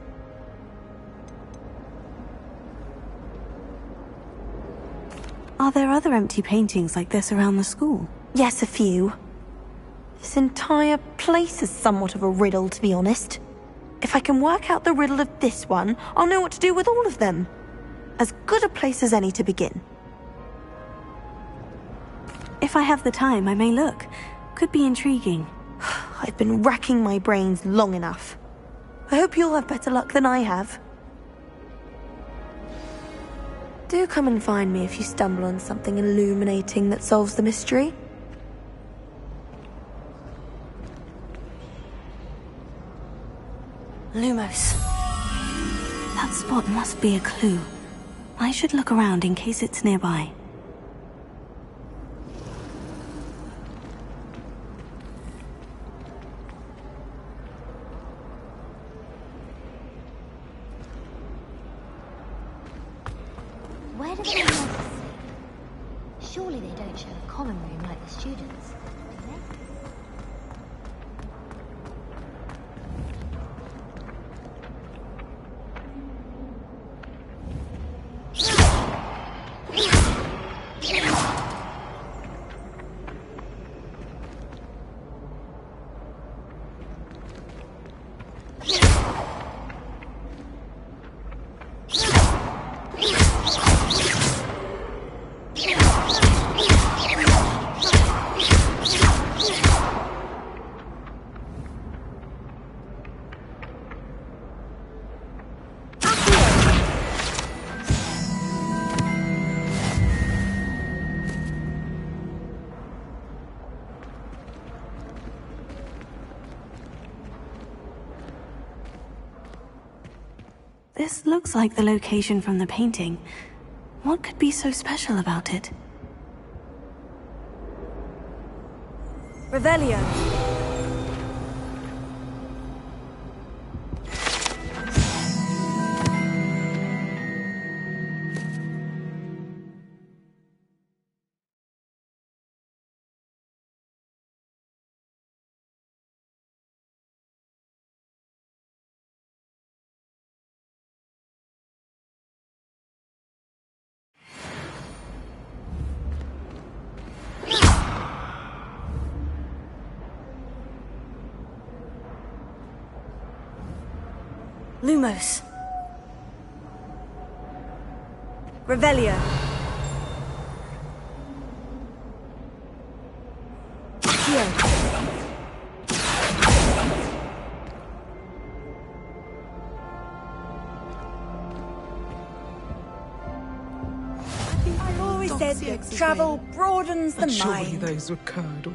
Are there other empty paintings like this around the school? Yes, a few. This entire place is somewhat of a riddle, to be honest. If I can work out the riddle of this one, I'll know what to do with all of them. As good a place as any to begin. If I have the time, I may look. Could be intriguing. I've been racking my brains long enough. I hope you'll have better luck than I have. Do come and find me if you stumble on something illuminating that solves the mystery. Lumos. That spot must be a clue. I should look around in case it's nearby. Where do they sleep? Surely they don't share a common room like the students, do they? This looks like the location from the painting. What could be so special about it? Revelio. Lumos. Revelio. I always said that travel broadens the Surely mind. those were curdle.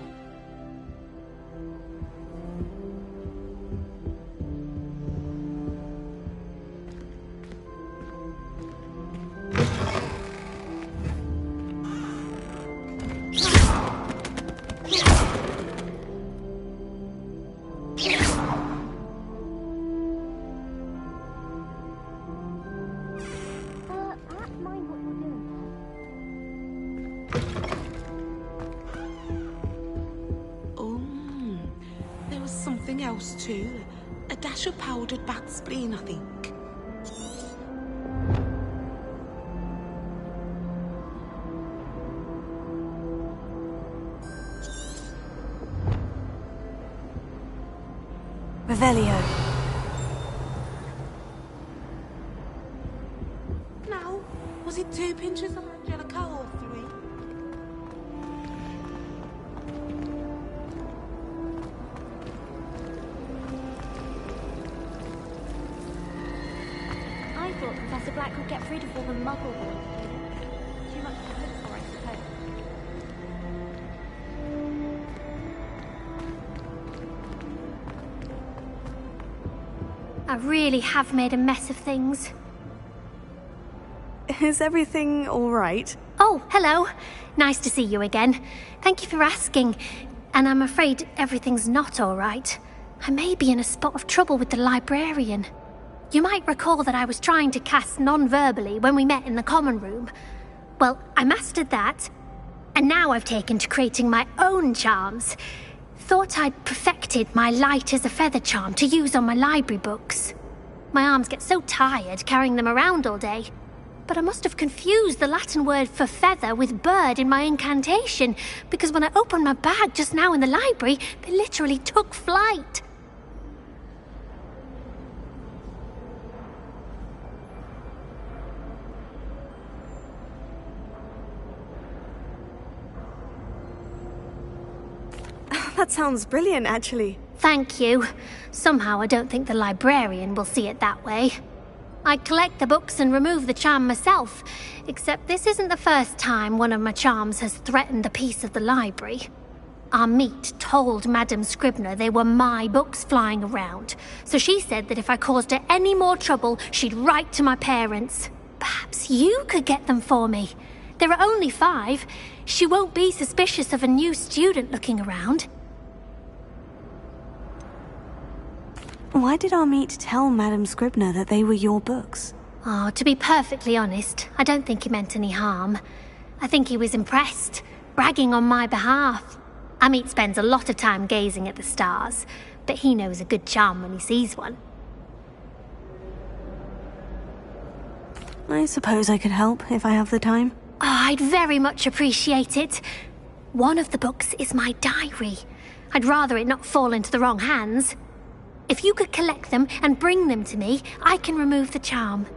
There was something else too. A dash of powdered bat spleen, I think. Revelio. Now, was it 2 pinches of Angelica or 3? I thought Professor Black would get rid of all the muggle-born students. Too much to hope for, I suppose. I really have made a mess of things. Is everything all right? Oh, hello. Nice to see you again. Thank you for asking. And I'm afraid everything's not all right. I may be in a spot of trouble with the librarian. You might recall that I was trying to cast non-verbally when we met in the common room. Well, I mastered that, and now I've taken to creating my own charms. Thought I'd perfected my light as a feather charm to use on my library books. My arms get so tired carrying them around all day. But I must have confused the Latin word for feather with bird in my incantation, because when I opened my bag just now in the library, they literally took flight. That sounds brilliant, actually. Thank you. Somehow I don't think the librarian will see it that way. I collect the books and remove the charm myself, except this isn't the first time one of my charms has threatened the peace of the library. Our meet told Madame Scribner they were my books flying around, so she said that if I caused her any more trouble, she'd write to my parents. Perhaps you could get them for me. There are only 5. She won't be suspicious of a new student looking around. Why did our meet tell Madame Scribner that they were your books? Oh, to be perfectly honest, I don't think he meant any harm. I think he was impressed, bragging on my behalf. Amit spends a lot of time gazing at the stars, but he knows a good charm when he sees one. I suppose I could help if I have the time. Oh, I'd very much appreciate it. One of the books is my diary. I'd rather it not fall into the wrong hands. If you could collect them and bring them to me, I can remove the charm.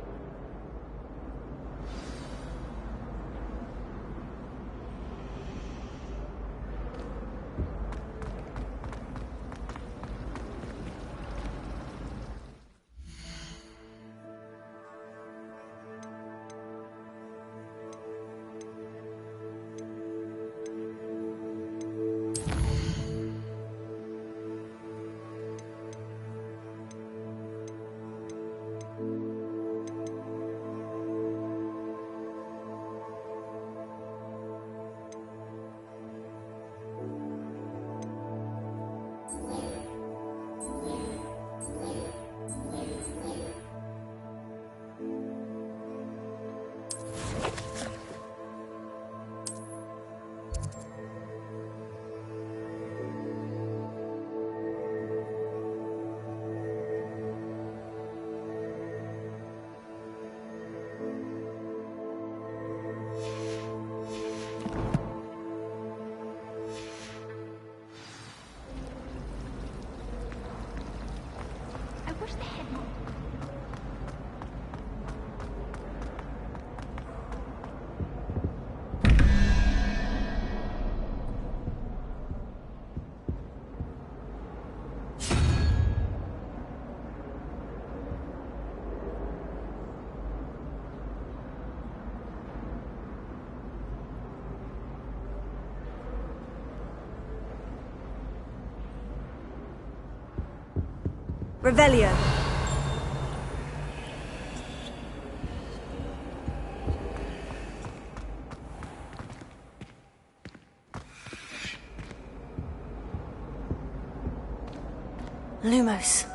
Revelio. Lumos.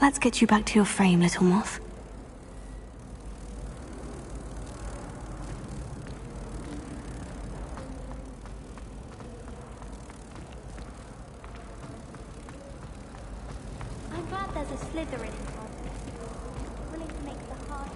Let's get you back to your frame, little moth. I'm glad there's a Slytherin in Hogwarts, willing to make the hard.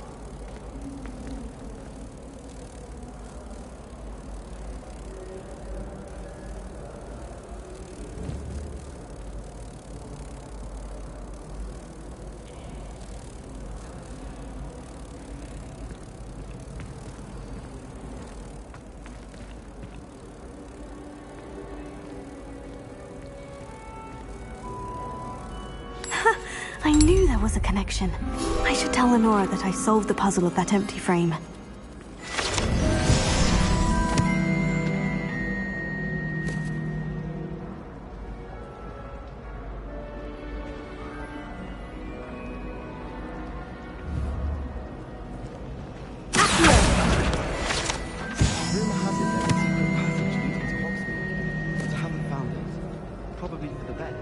I knew there was a connection. I should tell Lenora that I solved the puzzle of that empty frame. Rumour has it there's a secret passage leading to Hogsmeade, but I haven't found it. Probably for the best.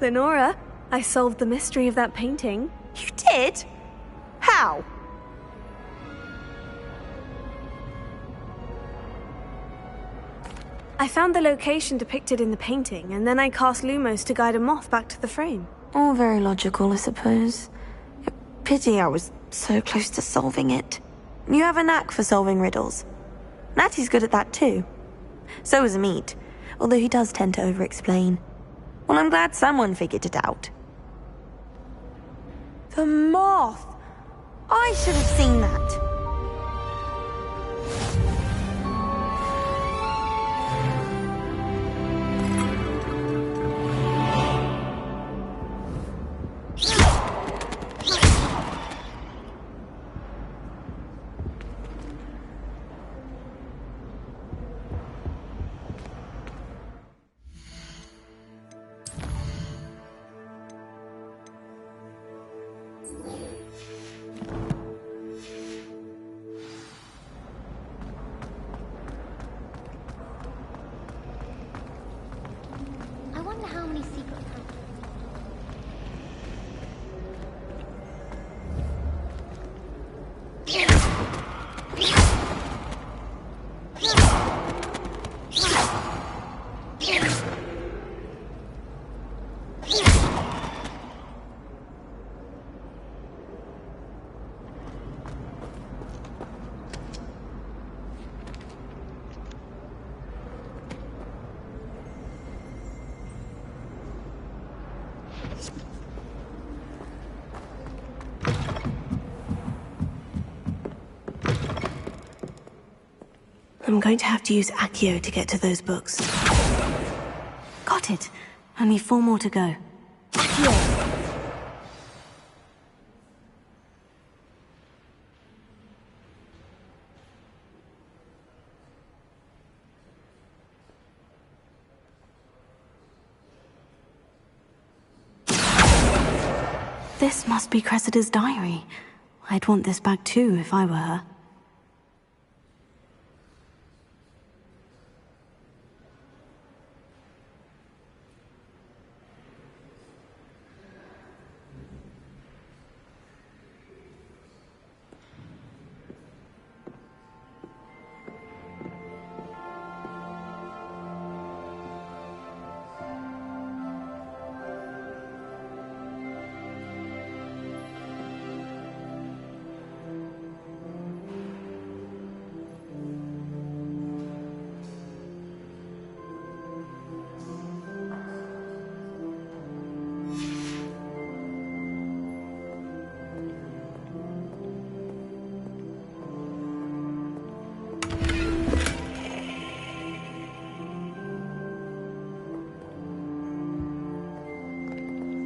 Lenora, I solved the mystery of that painting. You did? How? I found the location depicted in the painting, and then I cast Lumos to guide a moth back to the frame. All very logical, I suppose. Pity I was so close to solving it. You have a knack for solving riddles. Natty's good at that too. So is Meat, although he does tend to over-explain. Well, I'm glad someone figured it out. The moth! I should have seen that. I wonder how many secret I'm going to have to use Accio to get to those books. Got it. Only 4 more to go. Accio! This must be Cressida's diary. I'd want this back too if I were her.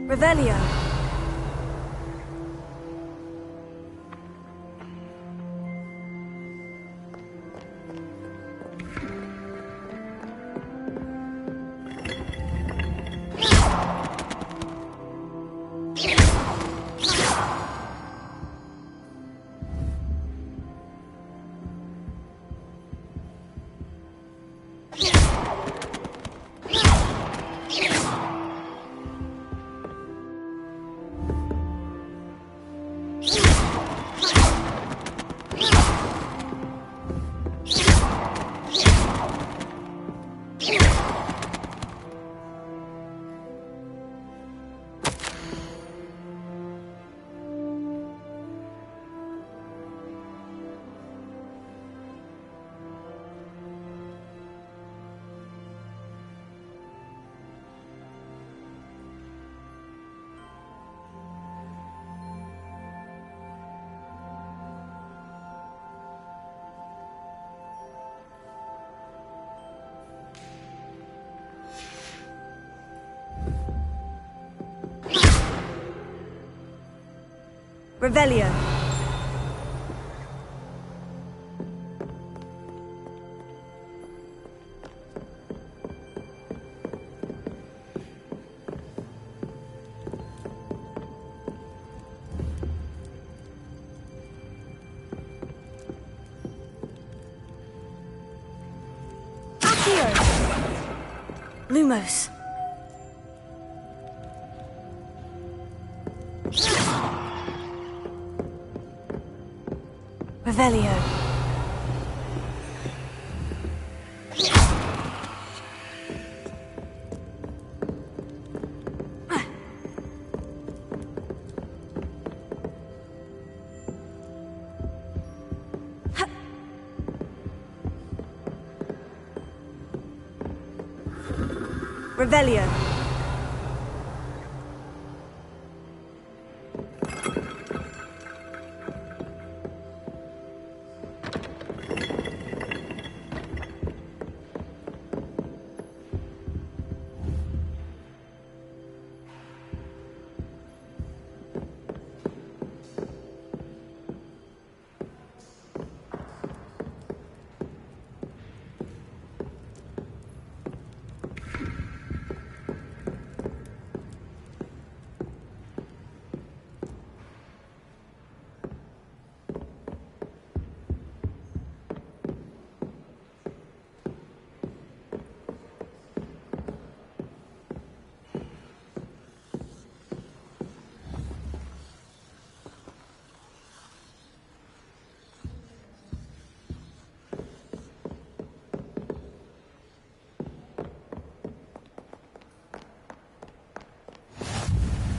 Revelio. Revelio. Lumos. Revelio. Revelio.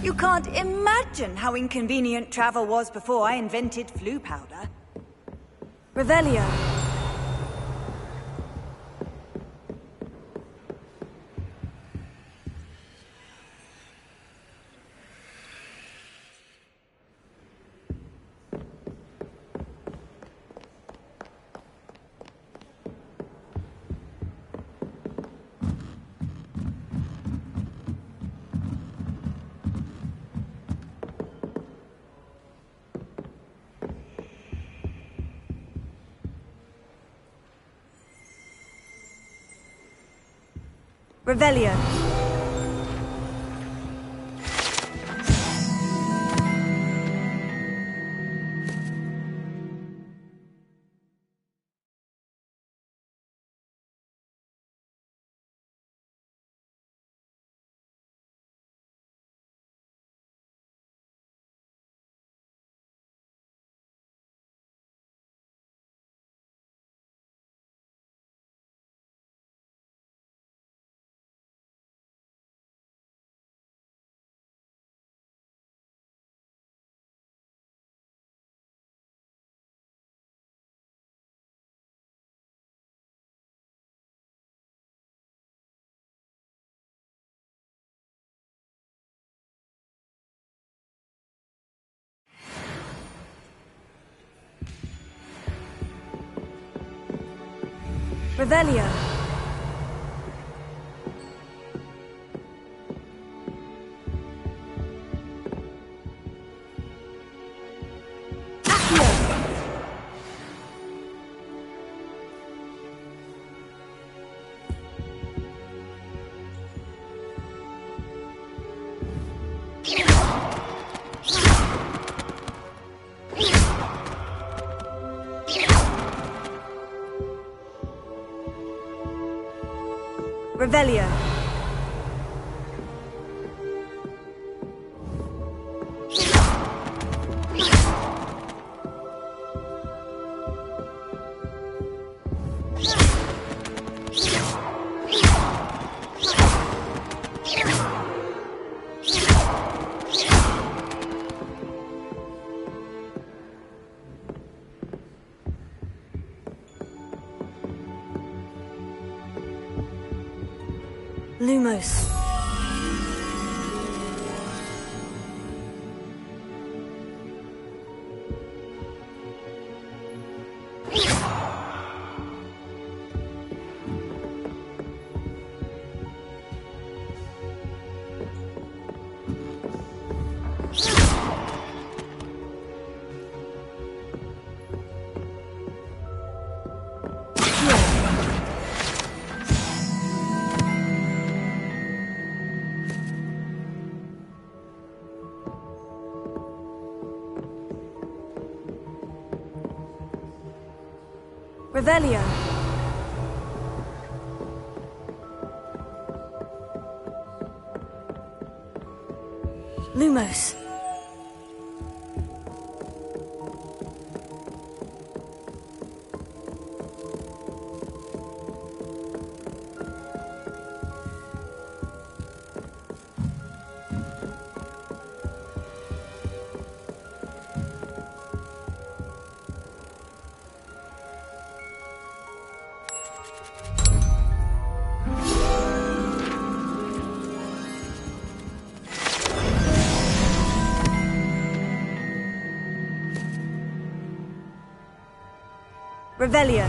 You can't imagine how inconvenient travel was before I invented flu powder. Revelio. Revelio. Revelio. Revelio. Lumos. Revelio. Lumos. Revelio.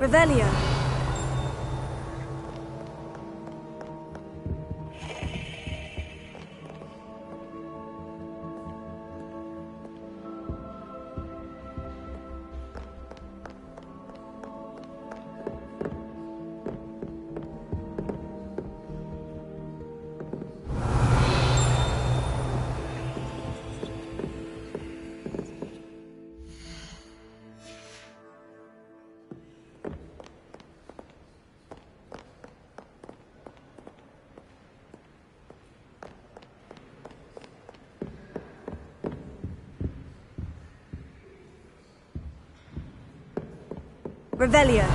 Revelio. Revelio.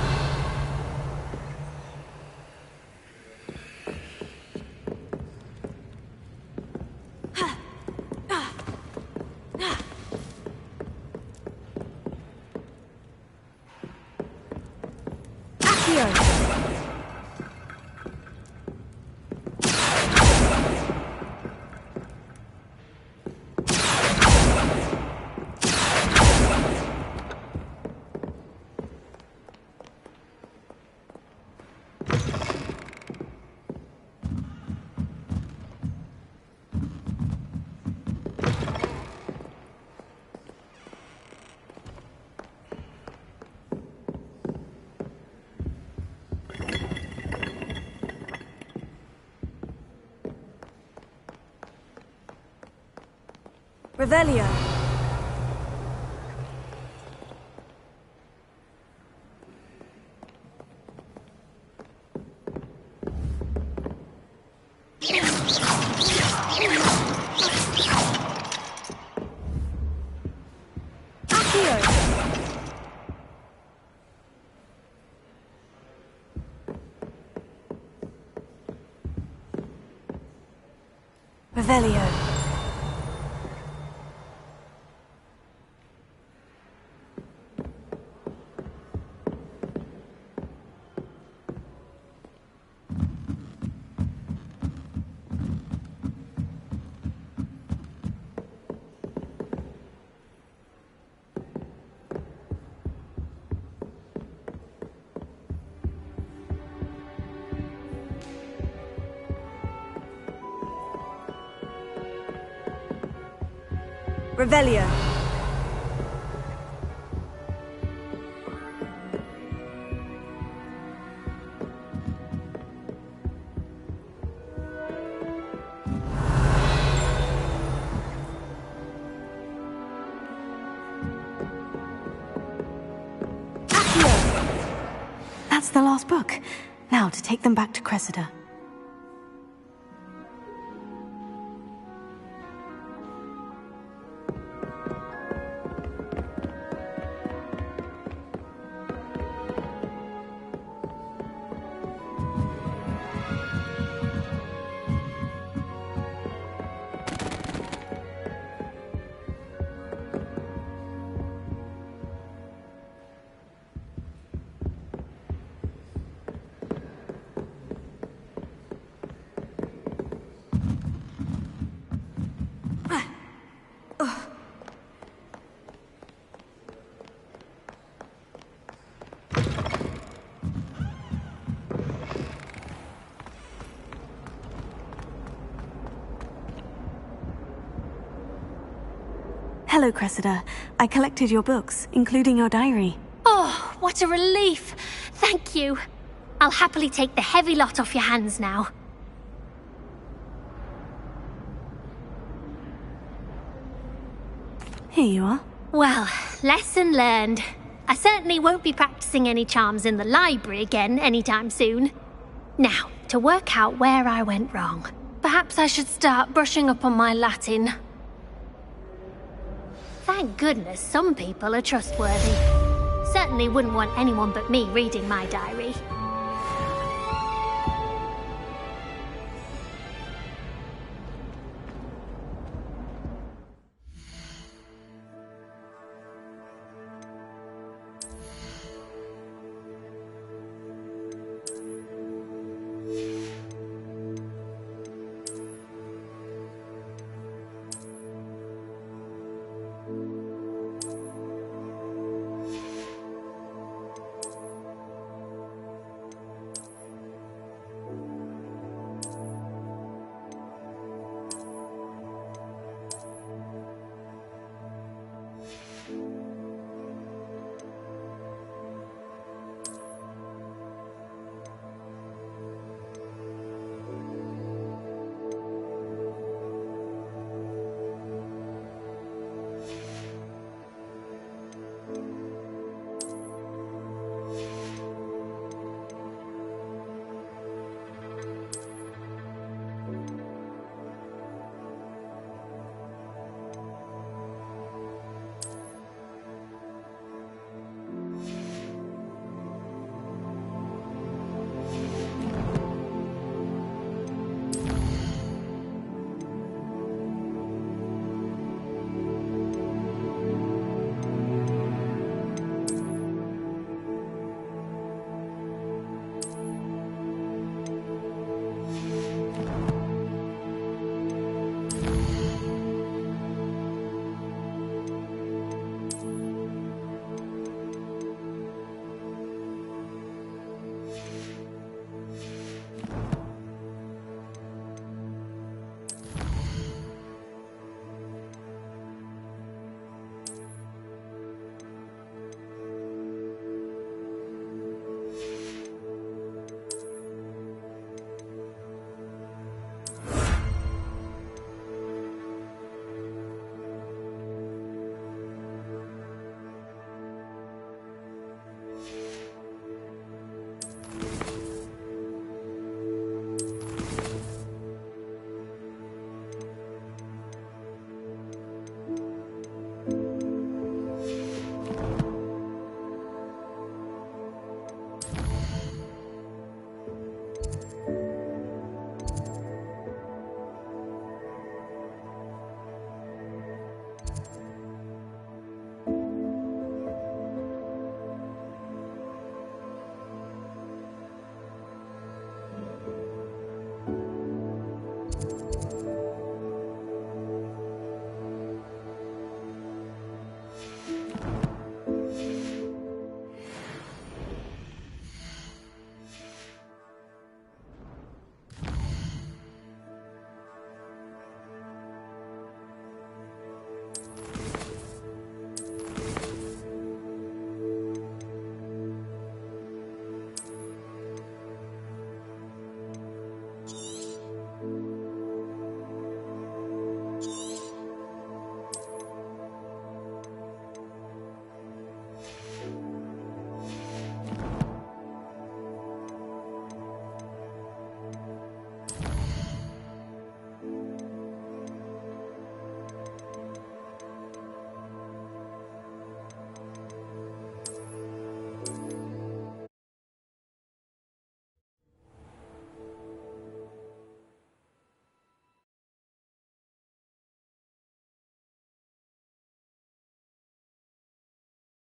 Revelio. Revelio. Revelio. That's the last book. Now to take them back to Cressida. Hello, Cressida. I collected your books, including your diary. Oh, what a relief. Thank you. I'll happily take the heavy lot off your hands now. Here you are. Well, lesson learned. I certainly won't be practicing any charms in the library again anytime soon. Now, to work out where I went wrong. Perhaps I should start brushing up on my Latin. Thank goodness some people are trustworthy. Certainly wouldn't want anyone but me reading my diary.